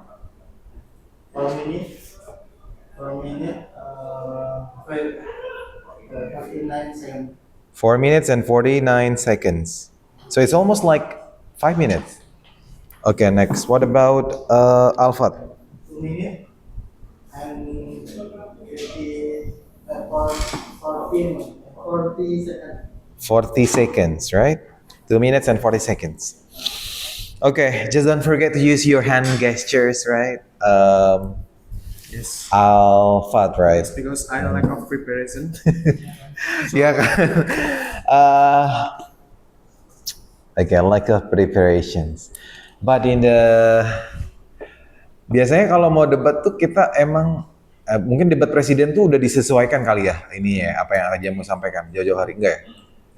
1 minute, 59 seconds. 4 minutes and 49 seconds. So it's almost like 5 minutes. Okay, next. What about Alfat? 2 minutes and 40 seconds. 40 seconds, right? 2 minutes and 40 seconds. Okay, just don't forget to use your hand gestures, right? Yes. Alfat, right? Because I lack of preparation. Ya kan? Okay, lack of preparations. But biasanya kalau mau debat tuh kita emang mungkin debat presiden tuh udah disesuaikan kali ya ini ya apa yang Raja mau sampaikan jauh-jauh hari enggak ya?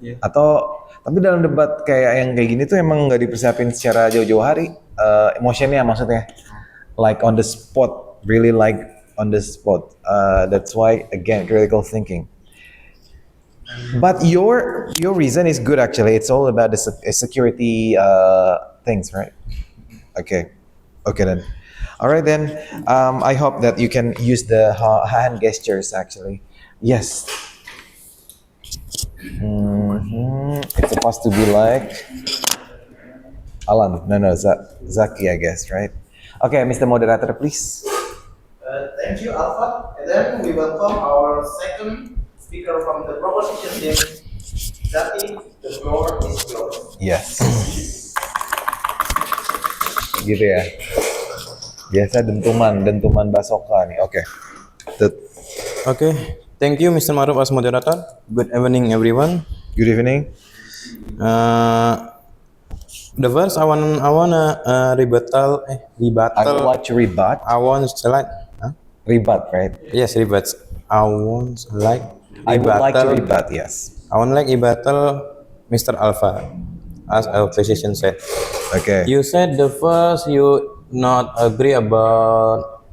Iya. Atau tapi dalam debat kayak yang kayak gini tuh emang nggak dipersiapin secara jauh-jauh hari emotionnya maksudnya like on the spot, really like on the spot. That's why again critical thinking. But your reason is good actually. It's all about the security things, right? Okay then. All right then. I hope that you can use the hand gestures actually. Yes. It's supposed to be like Alan. No, Zaki, I guess, right? Okay, Mr. Moderator, please. Thank you, Alpha. And then we welcome our second speaker from the proposition team. Zaki, the floor is yours. Yes. Gitu ya. Biasa dentuman basoka nih. Oke. Okay, thank you Mr. Maruf as moderator. Good evening everyone. Good evening. The first I wanna rebuttal. I would like to rebut. I want to like. Huh? Rebut, right? Yes, rebut. I want like. I would like to rebuttal- rebut, yes. I want like rebuttal, Mr. Alpha, as our physician said. Okay. You said the first you not agree about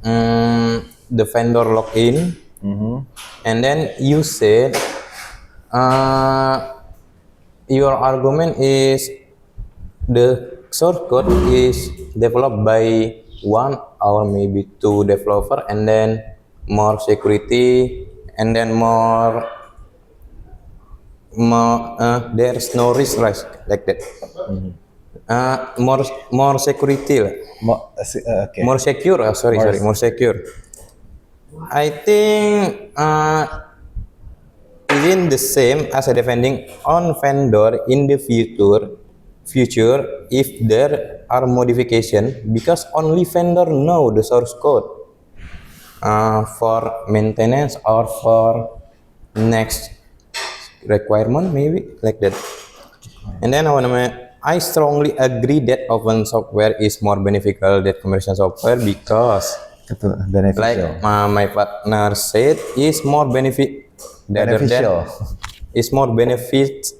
the vendor login, and then you said your argument is the source code is developed by one or maybe two developer, and then more security, and then more there's no risk like that. More security lah. Okay. More secure, more secure. I think isn't the same as a defending on vendor in the future if there are modification, because only vendor know the source code for maintenance or for next requirement, maybe like that. And then I strongly agree that open software is more beneficial than commercial software, because Beneficial. like my partner said, is more Beneficial. is more beneficial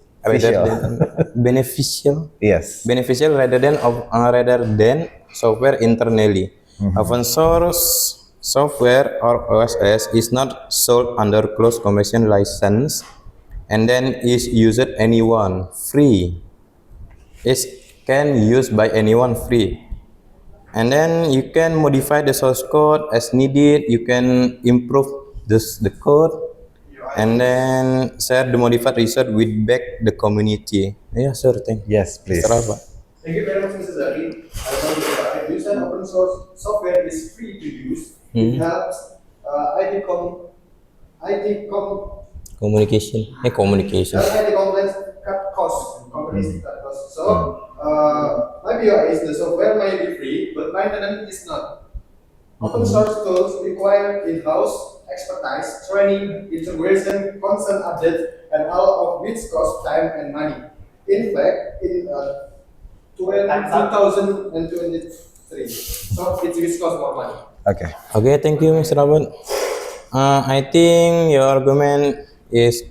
Yes. beneficial rather than software internally. Open source software or OSS is not sold under closed commercial license, and then is used anyone free. It can used by anyone free, and then you can modify the source code as needed. You can improve the code, and then share the modified result with back the community. Yeah, sure. Thank you. Yes, please. Mr. Alpha. Thank you very much, Mr. Zaki. I want to say, use an open source software is free to use. It helps Communication. Communication. IT compliance cut costs. Companies cut costs. So, maybe the software might be free, but maintenance is not. Open source tools require in-house expertise, training, integration, constant update, and all of which cost time and money. In fact, in 2023, so it will cost more money. Okay. Okay, thank you, Mr. Robert. I think your argument is.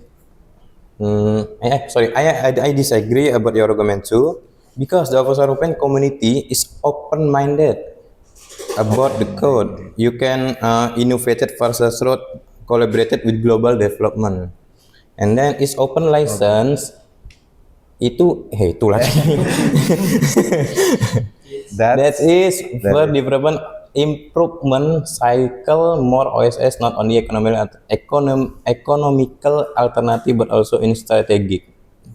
I disagree about your argument too, because the open community is open-minded about the code. You can innovated versus road collaborated with global development, and then it's open license. Itu lagi. That is for development improvement cycle, more OSS, not only economical alternative but also in strategic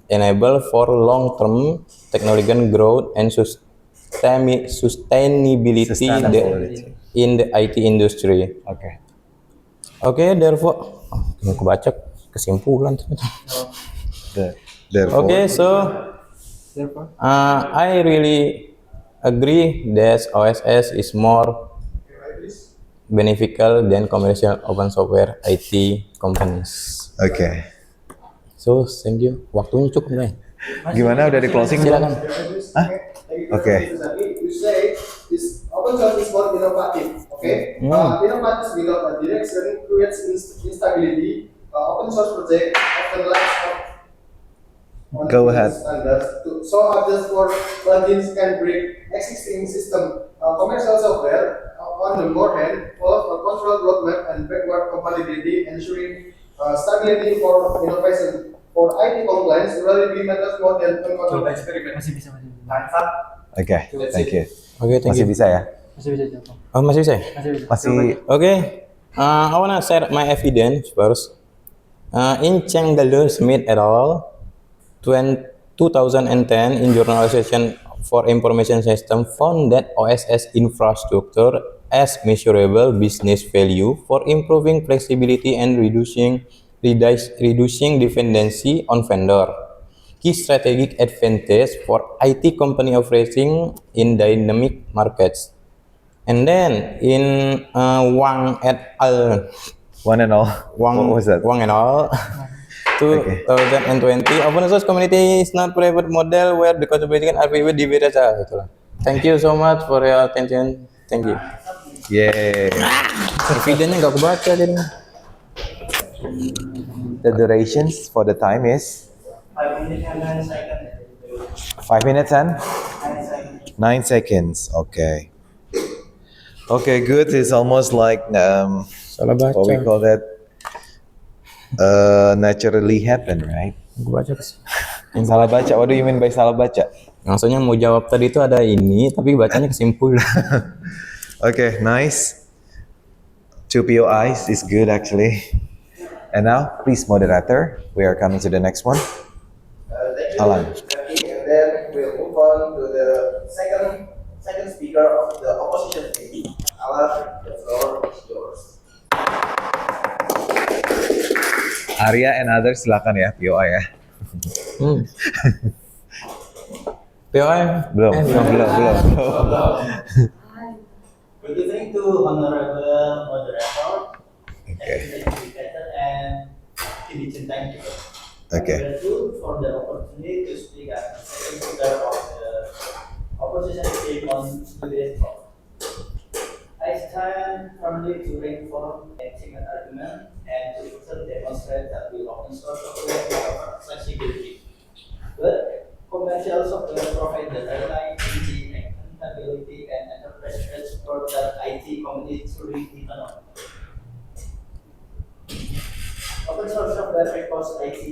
enable for long-term technological growth and sustainability in the IT industry. Okay. Okay, therefore, mau kebaca kesimpulan. Therefore. Okay, so I really agree that OSS is more beneficial than commercial open software IT companies. Okay. So, thank you. Waktunya cukup nih. Gimana, udah di closing belum? Silakan. Hah? Okay. You say this open source is more innovative, okay? Innovative without a direction creates instability. Open source project often lacks Go ahead. standards. So others for plugins can break existing system. Commercial software, on the more hand, follows a controlled roadmap and backward compatibility, ensuring stability for innovation. For IT compliance, reliability matters more than uncontrolled experiment. Okay, thank you. Okay, thank Masih you. bisa ya? Oh, masih bisa? Masih. Okay. I wanna share my evidence first. In Cheng Dalun Smith et al. 2010 in Journal Association for Information System found that OSS infrastructure as measurable business value for improving flexibility and reducing dependency on vendor. Key strategic advantage for IT company operating in dynamic markets. And then in Wang et al. One and all. Wang, What was that? Wang et al. 2020. Open source community is not private model where the contribution are private divided. Itulah. Thank you so much for your attention. Thank you. Yay. Videonya nggak kebaca jadinya. The durations for the time is 5 minutes and 9 seconds. 5 minutes and 9 seconds. 9 seconds. Okay. Okay, good. It's almost like Salah baca. what we call that naturally happen, right? Gua baca sih. Salah baca. What do you mean by salah baca? Maksudnya mau jawab tadi itu ada ini, tapi bacanya kesimpul. Okay, nice. 2 POIs is good actually. And now, please, moderator, we are coming to the next one. Thank you. Alan. Okay, and then we'll move on to the second speaker of the opposition team. Alan, the floor is yours. Arya and others, silakan ya, POI ya. POI? Belum. Good evening to honorable moderator, Okay. educator, and Dicintai juga. Okay. I'm grateful for the opportunity to speak as second speaker of the opposition team on today's talk. I stand firmly to reinforce excellent argument and to further demonstrate that we open source software offer flexibility. But commercial software provide the airline accountability and enterprise grade support that IT companies truly depend on. Open source software requires IT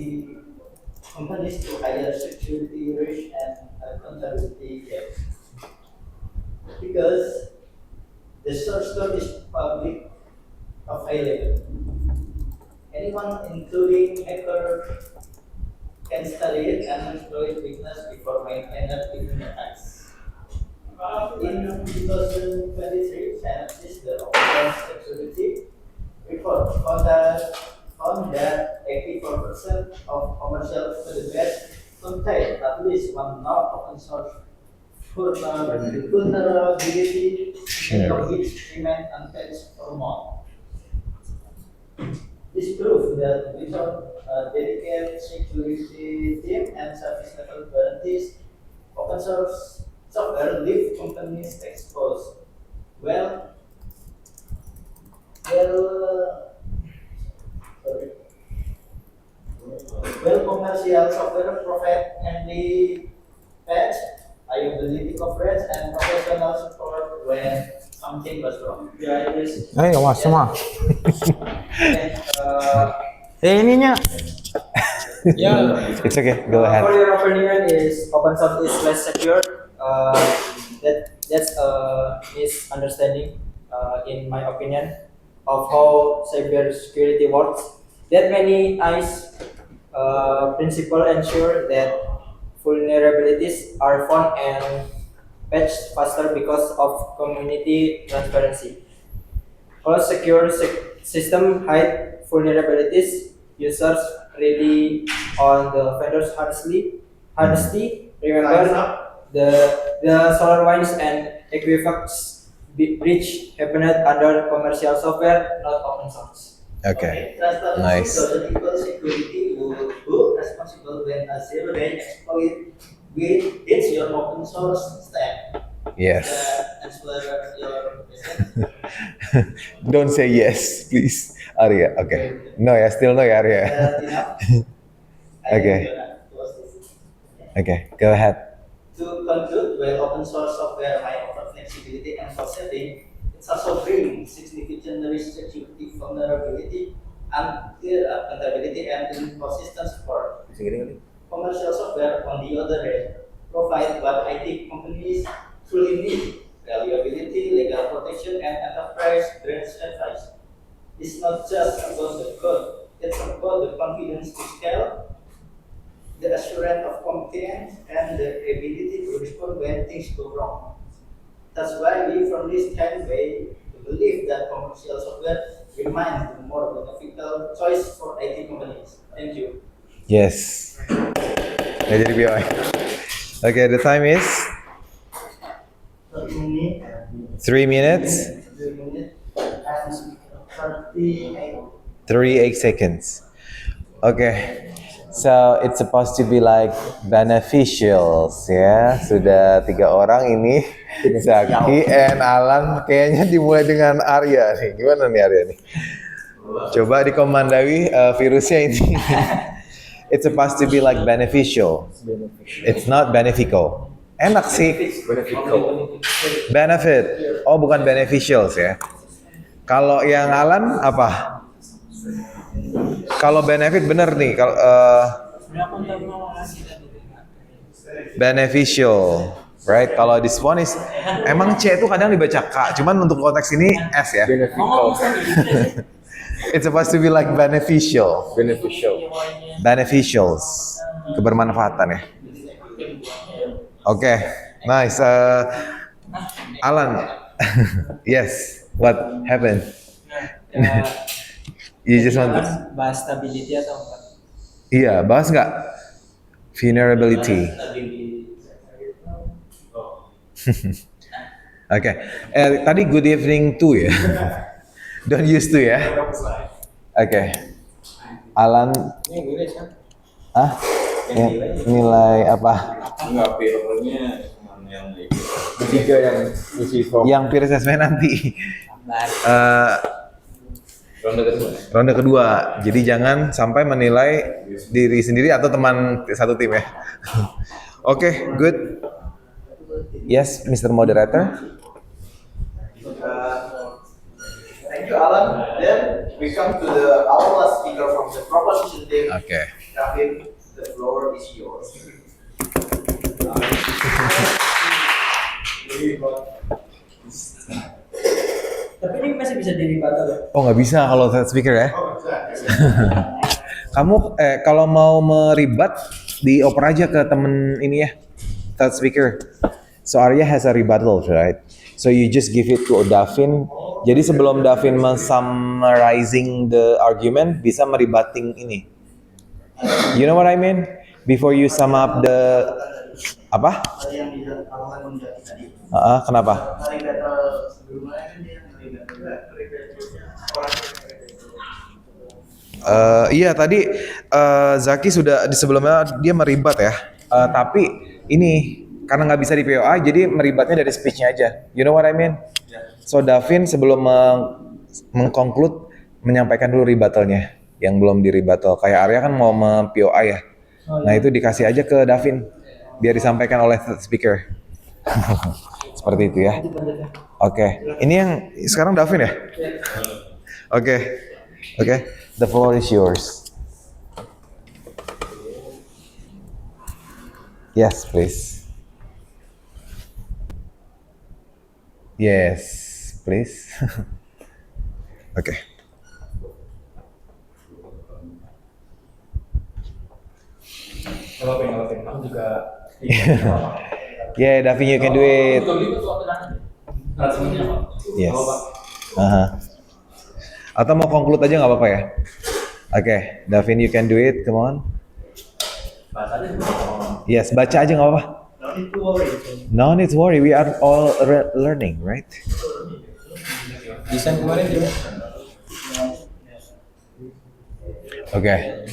companies to higher security risk and accountability gaps. Because the source code is public available. Anyone, including hacker, can study it and exploit weakness before maintainer even attacks. In 2023, Synopsys, the Open Security report, found that 84% of commercial software contain at least one non-open source vulnerability, many of which remain unpatched or more. This proves that without a dedicated security team and service level guarantees, open source software leave companies exposed. Well, commercial software provide handy patch, liability coverage, and professional support when something goes wrong. Ayo, awas semua. And, Ininya. It's okay, go ahead. For your opinion, is open source is less secure? That's a misunderstanding, in my opinion, of how cybersecurity works. That many ICE principle ensure that vulnerabilities are found and patched faster because of community transparency. Closed secure system hide vulnerabilities. Users rely on the vendor's honesty. Remember, the SolarWinds and Equifax breach happened under commercial software, not open source. Okay, transparency nice. doesn't equal security. Who responsible when a zero-day exploit hits your open source stack? Yes. Answer your question. Don't say yes, please, Arya. Okay. No ya, still no ya, Arya. Enough? I Okay. think you're not close this. Okay, go ahead. To conclude, while open source software might offer flexibility and cost saving, it also brings significant risk, security, vulnerability, accountability, and inconsistent support. Commercial software, on the other hand, provide what IT companies truly need: reliability, legal protection, and enterprise-grade advice. It's not just about the code; it's about the confidence to scale, the assurance of competence, and the ability to respond when things go wrong. That's why we firmly stand by to believe that commercial software remains the more beneficial choice for IT companies. Thank you. Yes. Nggak jadi POI. Okay, the time is 30 minutes. 3 minutes, 3 minutes. 38. 38 seconds. Okay. So it's supposed to be like beneficials ya. Sudah 3 orang ini, Zaki and Alan. Kayaknya dimulai dengan Arya nih. Gimana nih Arya nih? Coba dikomandai virusnya ini. It's supposed to be like beneficial. It's not beneficial. Enak sih. Benefit. Oh bukan beneficials ya. Kalau yang Alan apa? Kalau benefit bener nih, kalau beneficial, right? Kalau this one is, emang C itu kadang dibaca K, cuman untuk konteks ini S ya. It's supposed to be like beneficial. Beneficials, kebermanfaatan ya. Oke, nice. Alan, yes, what happened? You just want to... Bahas stability atau enggak? Iya, bahas nggak? Vulnerability. Oke. Tadi good evening to ya. Don't use to ya. Oke. Alan. Ah? Nilai apa? Enggak, filmnya yang ketiga yang isi form. Yang peer assessment nanti. Ronde kedua. Jadi jangan sampai menilai diri sendiri atau teman satu tim ya. Oke, good. Yes, Mr. Moderator. Thank you, Alan. Then we come to our last speaker from the proposition team. Oke. David, the floor is yours. Tapi ini masih bisa di-rebuttal ya? Oh nggak bisa kalau third speaker ya? Kamu kalau mau meribat dioper aja ke temen ini ya, third speaker. So Arya has a rebuttal, right? So you just give it to Davin. Jadi sebelum Davin summarizing the argument, bisa meribating ini. You know what I mean? Before you sum up the apa? Yang dilakukan menjadi tadi. Kenapa? Hari kata sebelumnya kan dia Iya tadi Zaki sudah di sebelumnya dia meribat ya. Tapi ini karena nggak bisa di POA jadi meribatnya dari speech-nya aja. You know what I mean? So Davin sebelum mengkonklude menyampaikan dulu rebuttalnya yang belum di rebuttal. Kayak Arya kan mau POA ya. Nah itu dikasih aja ke Davin biar disampaikan oleh speaker. Seperti itu ya. Oke. Ini yang sekarang Davin ya? Oke. Oke. The floor is yours. Yes, please. Yes, please. Oke. Aku juga Yeah, Davin, you can do it. Yes. Atau mau conclude aja nggak apa-apa ya? Oke, Davin, you can do it. Come on. Yes, baca aja nggak apa-apa. No need to worry. We are all learning, right? Desain kemarin juga. Okay.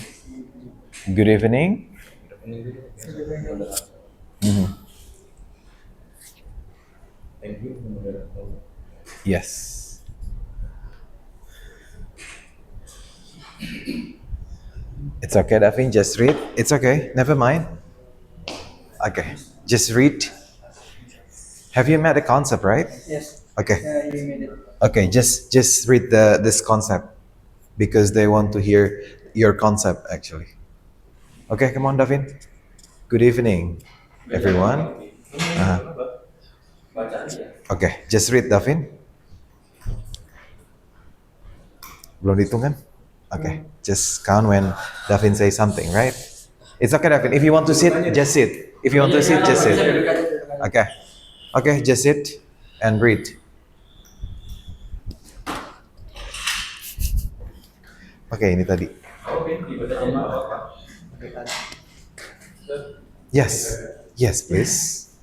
Good evening. Yes. It's okay, Davin. Just read. It's okay. Never mind. Okay. Just read. Have you met the concept, right? Yes. Okay. You made it. Okay. Just read this concept because they want to hear your concept actually. Okay. Come on, Davin. Good evening, everyone. Okay. Just read, Davin. Belum dihitung kan? Okay, just count when Davin says something, right? It's okay, Davin. If you want to sit, just sit. If you want to sit, just sit. Okay. Okay, just sit and read. Okay, ini tadi. Yes. Yes, please.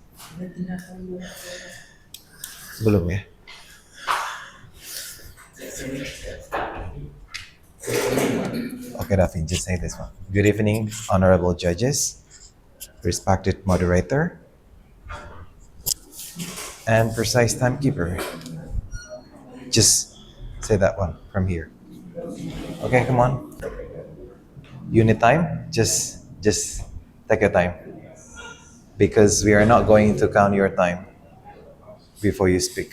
Belum ya? Okay, Davin, just say this one. Good evening, honorable judges, respected moderator, and precise timekeeper. Just say that one from here. Okay, come on. You need time? Just take your time. Because we are not going to count your time before you speak.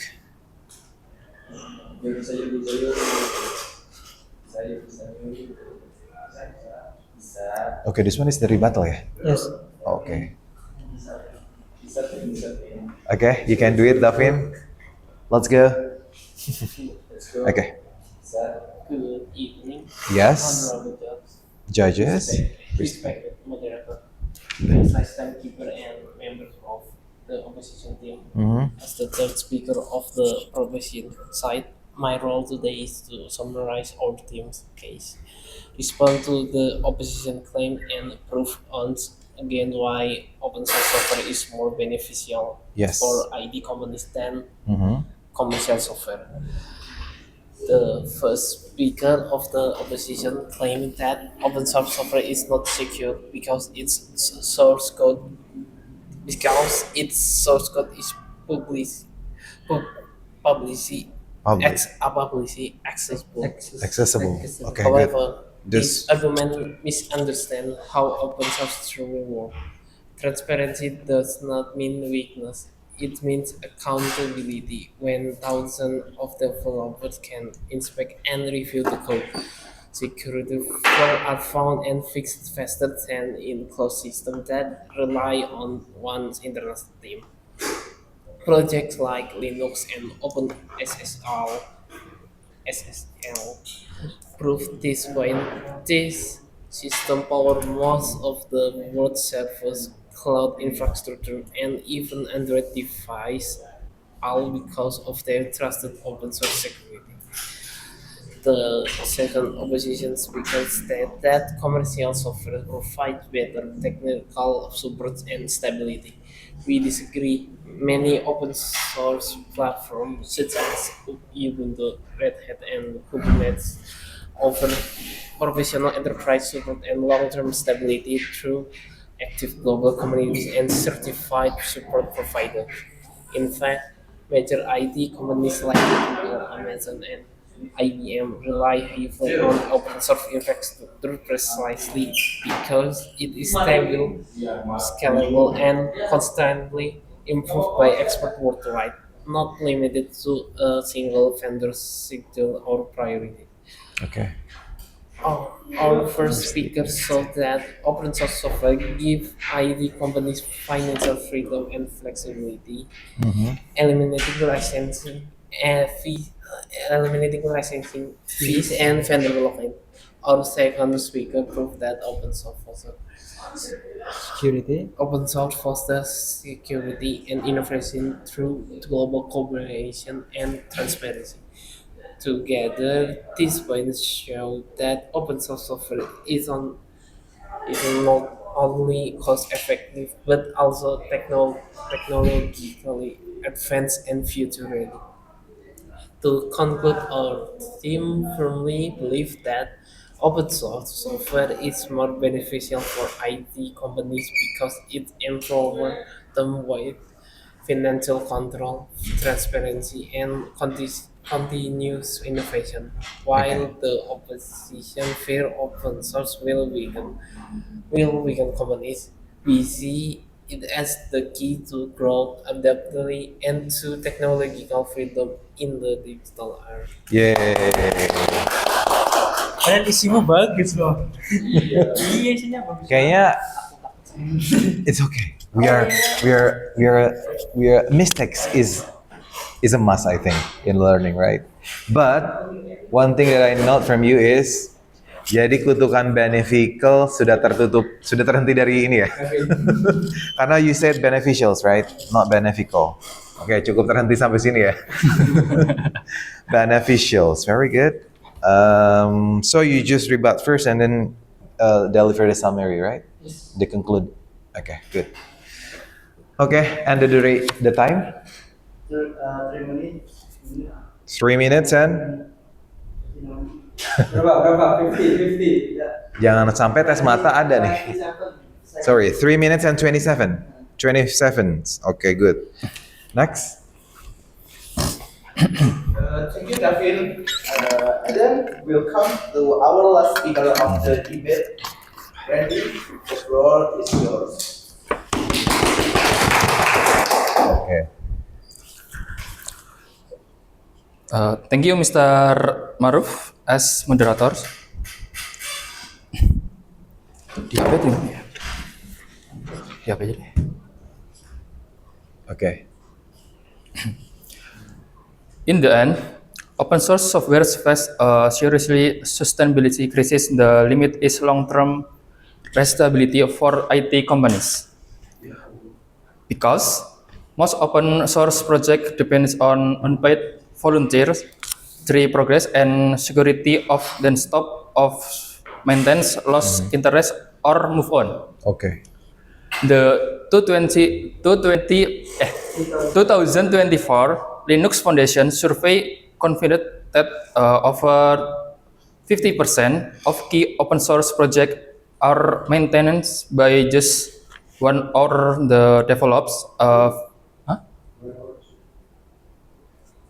Okay, this one is the rebuttal, yeah? Yes. Okay. Okay, you can do it, Davin. Let's go. Okay. Good evening, Yes, honorable judges. respected moderator, precise timekeeper, and members of the opposition team. Mhm. As the third speaker of the proposition side, my role today is to summarize our team's case, respond to the opposition claim, and prove once again why open source software is more beneficial Yes. for IT companies than Mhm. commercial software. The first speaker of the opposition claimed that open source software is not secure because its source code is pub- publicly Public. publicly accessible. Accessible. Okay, good. However, This. this argument misunderstands how open source truly works. Transparency does not mean weakness. It means accountability when thousands of developers can inspect and review the code. Security flaws are found and fixed faster than in closed systems that rely on one's internal team. Projects like Linux and OpenSSL prove this point. This system power most of the world's servers, cloud infrastructure, and even Android device, all because of their trusted open source security. The second opposition speaker stated that commercial software provides better technical support and stability. We disagree. Many open source platforms such as Ubuntu, Red Hat, and Kubernetes offer professional enterprise support and long-term stability through active global communities and certified support providers. In fact, major IT companies like Google, Amazon, and IBM rely heavily on open source infrastructure precisely because it is stable, scalable, and constantly improved by experts worldwide, not limited to a single vendor's schedule or priority. Okay. Our first speaker saw that open source software give IT companies financial freedom and flexibility, eliminating licensing and fees and vendor lock-in. Our second speaker proved that Security. open source fosters security and innovation through global cooperation and transparency. Together, these points show that open source software is not only cost effective but also technologically advanced and future ready. To conclude, our team firmly believes that open source software is more beneficial for IT companies because it empowers them with financial control, transparency, and continuous innovation, while the opposition fear open source will weaken companies. We see it as the key to growth, adaptability, and to technological freedom in the digital era. Yay. Padahal isinya bagus loh. Iya, isinya bagus. Kayaknya it's okay. We are mistakes is a must, I think, in learning, right? But one thing that I note from you is jadi kutukan beneficial sudah terhenti dari ini ya. Karena you said beneficials, right? Not beneficial. Oke, cukup terhenti sampai sini ya. Beneficials, very good. So you just rebut first and then deliver the summary, right? They conclude. Okay, good. Okay, and the time? 3 minutes. 3 minutes and Berapa? 50. Jangan sampai tes mata ada nih. Sorry, 3 minutes and 27. 27. Okay, good. Next. Thank you, Davin. And then we'll come to our last speaker of the debate. Randy, the floor is yours. Okay. Thank you, Mr. Maruf, as moderator. Di HP tuh ya? Di HP aja deh. Okay. In the end, open source software face a seriously sustainability crisis. The limit is long-term stability for IT companies. Because most open source project depends on unpaid volunteers, tree progress, and security of then stop of maintenance, lost interest, or move on. Okay. The 2024 Linux Foundation survey confided that over 50% of key open source projects are maintained by just one or the develops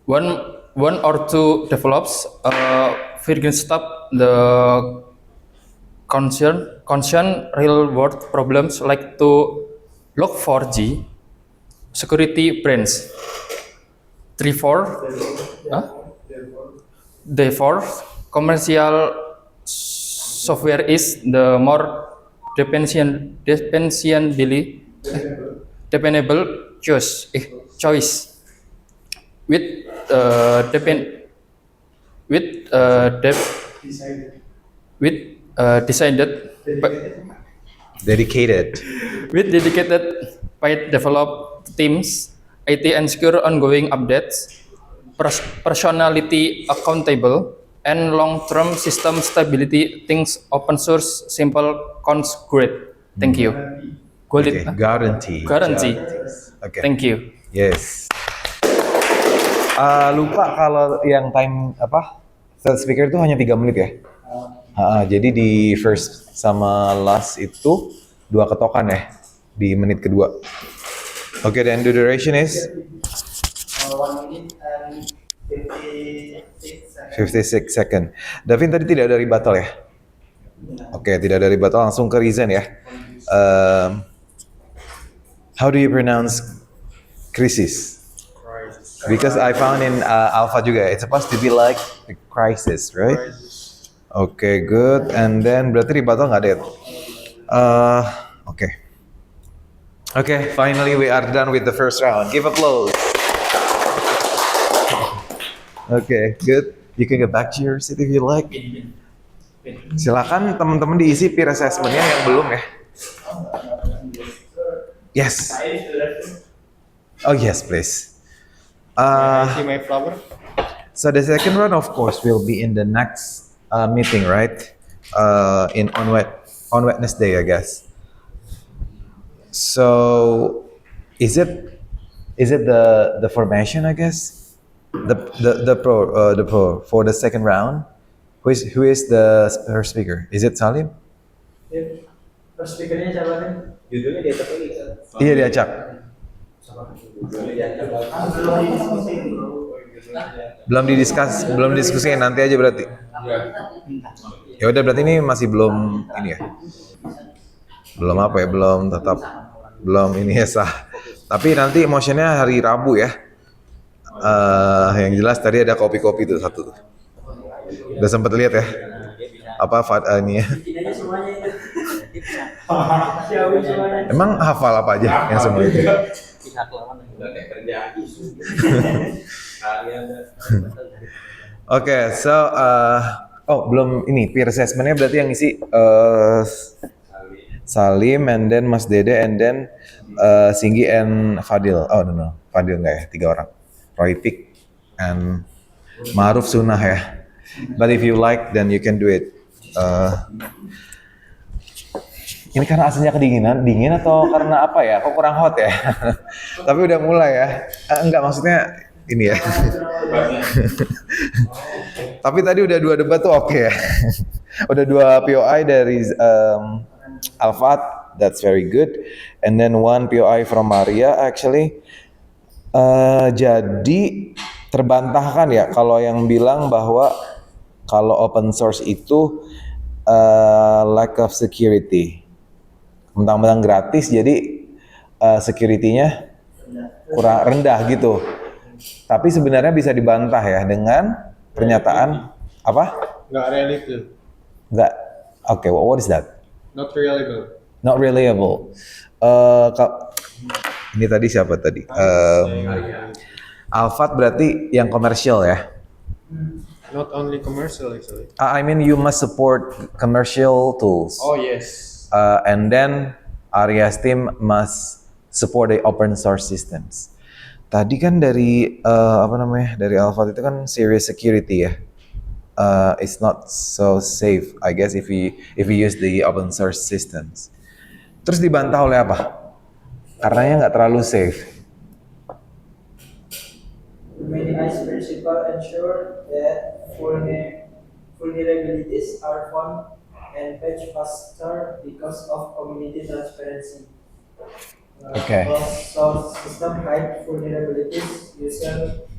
one or two develops virgin stop the concern real world problems like to Log4j, security brands. Therefore, commercial software is the more dependable choice with Dedicated. with dedicated paid develop teams, IT and secure ongoing updates, personality accountable, and long-term system stability. Things open source simple cons great. Thank you. Okay. Guarantee. Okay. Thank you. Yes. Lupa kalau yang time third speaker itu hanya 3 menit ya. Jadi di first sama last itu 2 ketokan ya di menit kedua. Okay, then the duration is 1 minute and 56 second. Davin tadi tidak ada rebuttal ya? Oke, tidak ada rebuttal, langsung ke reason ya. How do you pronounce crisis? Because I found in Alpha juga, it's supposed to be like a crisis, right? Okay, good. And then berarti rebuttal nggak ada. Okay, finally we are done with the first round. Give applause. Okay, good. You can get back to your seat if you like. Silakan teman-teman diisi peer assessment-nya yang belum ya. Yes. Oh yes, please. See my flower? So the second round, of course, will be in the next meeting, right? On Wednesday, I guess. So, is it the formation? I guess the pro for the second round. Who is the first speaker? Is it Salim? First speakernya siapa nih? Judulnya diacak lagi. Iya diacak. Belum didiskusikan nanti aja berarti. Ya udah berarti ini masih belum ini ya. Belum apa ya? Belum ini ya sah. Tapi nanti motionnya hari Rabu ya. Yang jelas tadi ada kopi-kopi tuh satu tuh. Udah sempet lihat ya? Apa ini ya? Emang hafal apa aja yang semua itu? Pihak lawan nggak kerjaan. Oke, so belum ini peer assessment-nya berarti yang isi Salim, and then Mas Dede, and then Singgi and Fadil. Oh no, Fadil enggak ya, 3 orang. Roy Pik and Maruf Sunnah ya. But if you like, then you can do it. Ini karena aslinya dingin atau karena apa ya? Kok kurang hot ya? Tapi udah mulai ya. Enggak, maksudnya ini ya. Tapi tadi udah 2 debat tuh oke ya. Udah 2 POI dari Alfat, that's very good. And then 1 POI from Maria actually. Jadi terbantahkan ya kalau yang bilang bahwa kalau open source itu lack of security. Mentang-mentang gratis jadi security-nya kurang rendah gitu. Tapi sebenarnya bisa dibantah ya dengan pernyataan apa? Nggak reliable. Nggak. Oke, what is that? Not reliable. Not reliable. Ini tadi siapa tadi? Alfat berarti yang komersial ya? Not only commercial actually. I mean you must support commercial tools. Oh yes. And then Aria's team must support the open source systems. Tadi kan dari dari Alfat itu kan serious security ya. It's not so safe, I guess, if we use the open source systems. Terus dibantah oleh apa? Karenanya nggak terlalu safe. The Many-Eyes principle ensure that vulnerabilities are found and patched faster because of community transparency. Okay. Source system hide vulnerabilities usually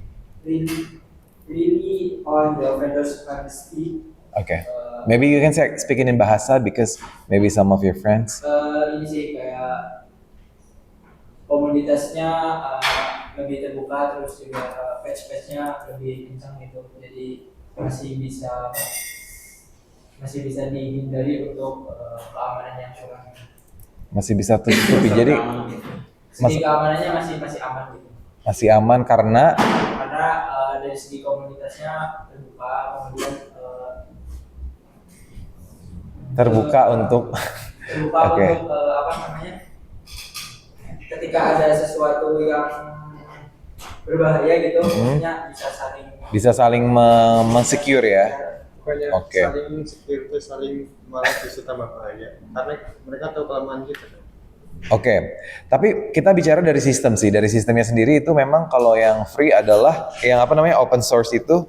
really on the vendor's honesty. Okay. Maybe you can speaking in bahasa because maybe some of your friends. Ini sih kayak komunitasnya lebih terbuka, terus juga patch-patchnya lebih kencang gitu, jadi masih bisa dihindari untuk keamanan yang kurang. Masih bisa tutupi. Jadi Segi keamanannya masih aman gitu. masih aman karena Dari segi komunitasnya terbuka, kemudian terbuka untuk Oke. untuk ketika ada sesuatu yang berbahaya gitu, maksudnya bisa saling mensecure ya. Bukannya Oke. saling secure itu saling malah justru tambah bahaya. Karena mereka tahu kelemahan kita. Oke, tapi kita bicara dari sistem sih. Dari sistemnya sendiri itu memang kalau yang free adalah yang open source itu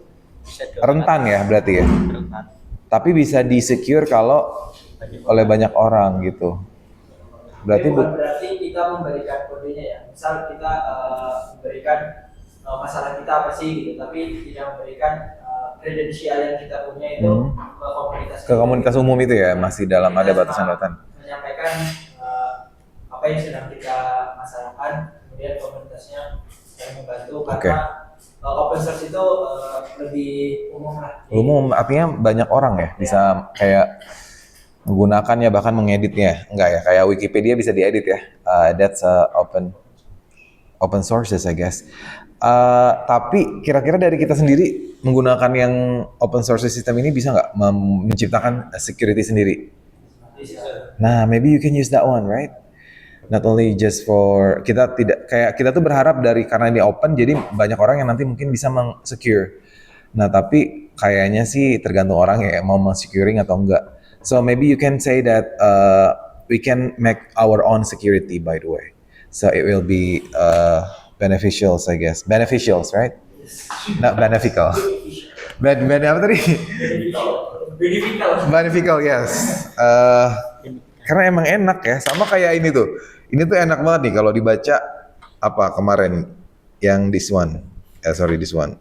rentan ya berarti ya. Rentan. Tapi bisa di-secure kalau oleh banyak orang gitu. Berarti bukan berarti kita memberikan kodenya ya. Misal kita memberikan masalah kita apa sih gitu, tapi tidak memberikan kredensial yang kita punya itu ke komunitas umum itu ya, masih dalam ada batasan-batasan. Menyampaikan apa yang sedang kita masalahkan, kemudian komunitasnya yang membantu karena open source itu lebih umum lah. Umum artinya banyak orang ya bisa kayak menggunakannya bahkan mengeditnya. Enggak ya, kayak Wikipedia bisa diedit ya. That's open sources I guess. Tapi kira-kira dari kita sendiri menggunakan yang open source system ini bisa nggak menciptakan security sendiri? Nah, maybe you can use that one, right? Not only just for kita tuh berharap dari karena ini open jadi banyak orang yang nanti mungkin bisa meng-secure. Nah, tapi kayaknya sih tergantung orang ya mau meng-securing atau enggak. So maybe you can say that we can make our own security by the way. So it will be beneficials I guess. Beneficials, right? Not beneficial. Apa tadi? Beneficial, yes. Karena emang enak ya, sama kayak ini tuh. Ini tuh enak banget nih kalau dibaca apa kemarin yang this one. This one.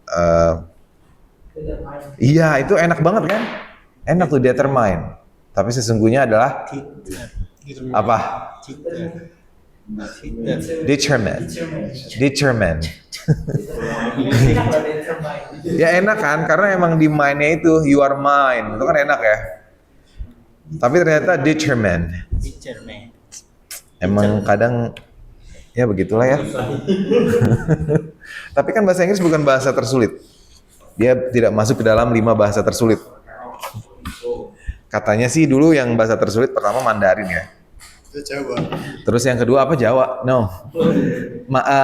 Iya, itu enak banget kan? Enak tuh determine. Tapi sesungguhnya adalah apa? Determine. Ya enak kan? Karena emang di mind-nya itu you are mine. Itu kan enak ya. Tapi ternyata determine. Emang kadang ya begitulah ya. Tapi kan bahasa Inggris bukan bahasa tersulit. Dia tidak masuk ke dalam 5 bahasa tersulit. Katanya sih dulu yang bahasa tersulit pertama Mandarin ya. Jawa. Terus yang kedua apa? Jawa. No.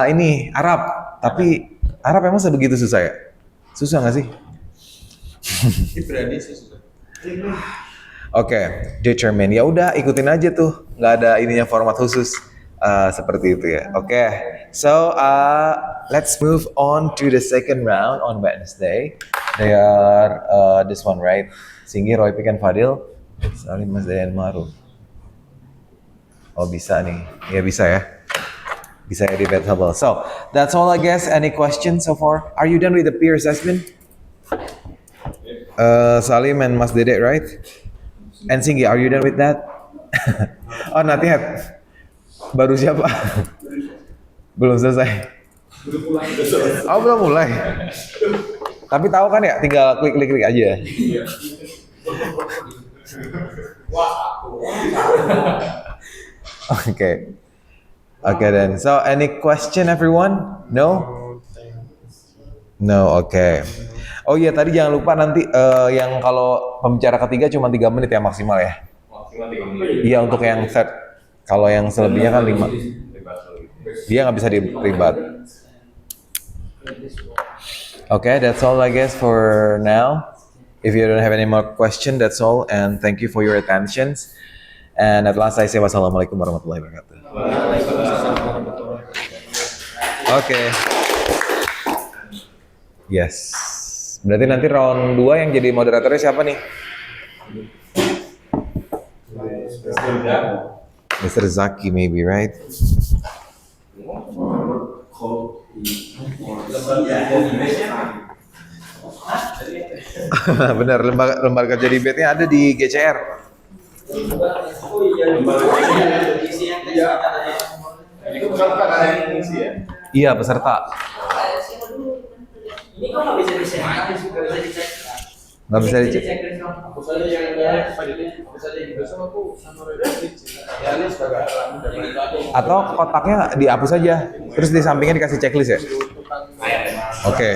Ini Arab. Tapi Arab emang sebegitu susah ya? Susah nggak sih? Ibrani sih susah. Oke, determine. Ya udah ikutin aja tuh. Nggak ada ininya format khusus. Seperti itu ya. Oke. So let's move on to the second round on Wednesday. They are this one, right? Singgi, Roy Pik, and Fadil. Salim, Mas Dayan, Maru. Oh bisa nih. Ya bisa ya. Bisa ya debatable. So that's all I guess. Any questions so far? Are you done with the peer assessment? Salim and Mas Dedek, right? And Singgi, are you done with that? Oh, not yet. Baru siapa? Belum selesai. Oh, belum mulai. Tapi tahu kan ya, tinggal klik aja. Okay. Okay then. So, any question everyone? No? No, okay. Oh iya, tadi jangan lupa nanti yang kalau pembicara ketiga cuma 3 menit ya maksimal ya. Iya, untuk yang third. Kalau yang selebihnya kan 5. Dia nggak bisa diribat. Okay, that's all I guess for now. If you don't have any more question, that's all. And thank you for your attentions. And at last I say wassalamualaikum warahmatullahi wabarakatuh. Okay. Yes. Berarti nanti round 2 yang jadi moderatornya siapa nih? Mr. Zaki maybe, right? Benar, lembaga kerja debatnya ada di GCR. Iya, peserta. Ini kok nggak bisa dicek? Nggak bisa dicek. Atau kotaknya dihapus aja, terus di sampingnya dikasih checklist ya? Oke.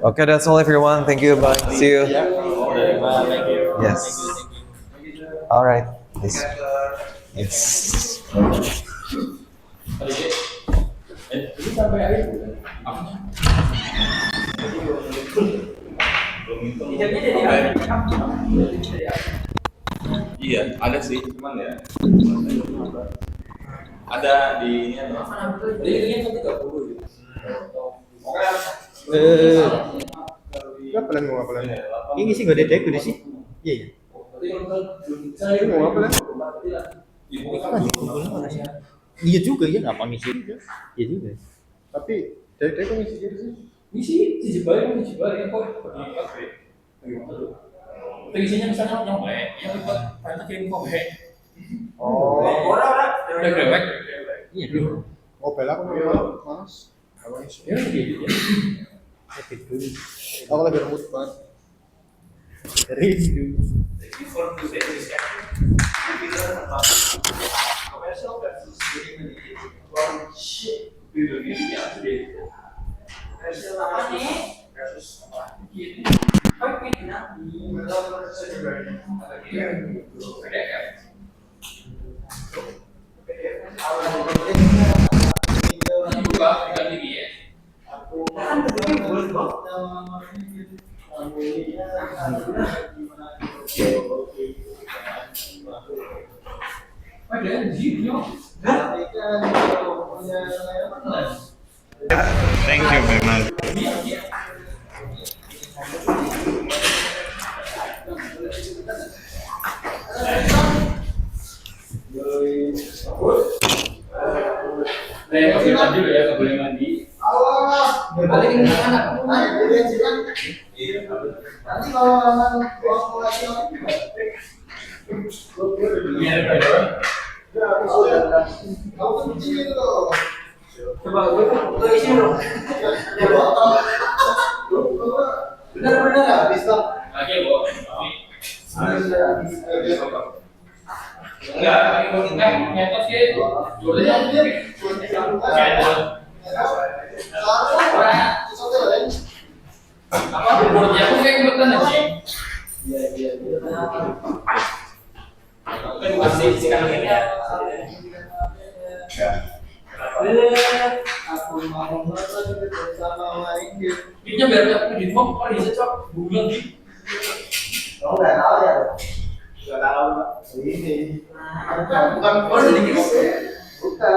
Okay, that's all everyone. Thank you. Bye. See you. Yes. All right. Yes. Iya, ada sih, cuman ya ada di ini apa? Nggak pernah mau apa lagi? Ini sih gak ada udah sih. Iya ya. Ini mau apa lagi? Iya juga ya, ngapa ngisi juga? Iya juga. Tapi dari kok ngisi gitu sih? Misi dijebalin kok. Pengisinya misalnya yang baik, yang ikut perintah kirim kok baik. Oh. Orang udah grewek. Iya. Oh, bela aku mau mas. Apa ngisi? Ya gitu. Aku lagi rambut banget. Rindu. Thank you very much. Dulu ya, nggak boleh mandi. Balik ke anak. Nanti kalau lagi kamu kan kecil loh. Coba gue isi dong. Benar-benar ya, bisa. Lagi bu. Enggak, nyetos sih. Apa menurut aku kayak kebetulan aja. Iya. Kan masih sekarang ini ya. aku mau lagi bersama Inggris. Ini biar aku di rumah kok bisa cok bunga gitu. Oh nggak tahu ya? Nggak tahu Pak. Ini. Bukan Oh, sedikit. Bukan.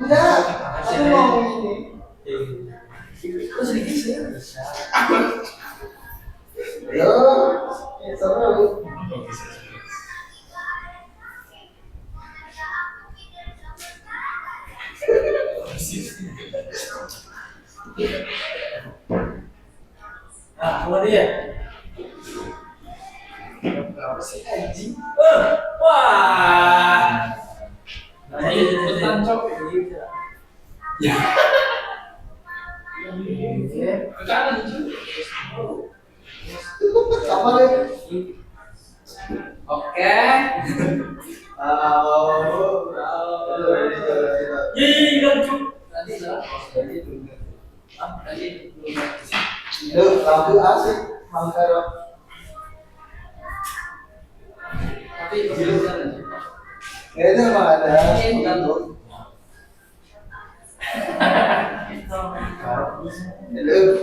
Enggak. Aku mau ini. Terus sedikit sih. Yo, seru. Nah, keluar dia. Berapa sih anjing? Wah. Nah, ini cepetan cok. Ya. Ke kanan cuy. Apa deh? Oke. Hilang cuy. Tadi lah. Tadi. Duh, lagu asik, Mangkaro. Tapi belum jalan. Kayaknya mah ada. Bukan. Duh,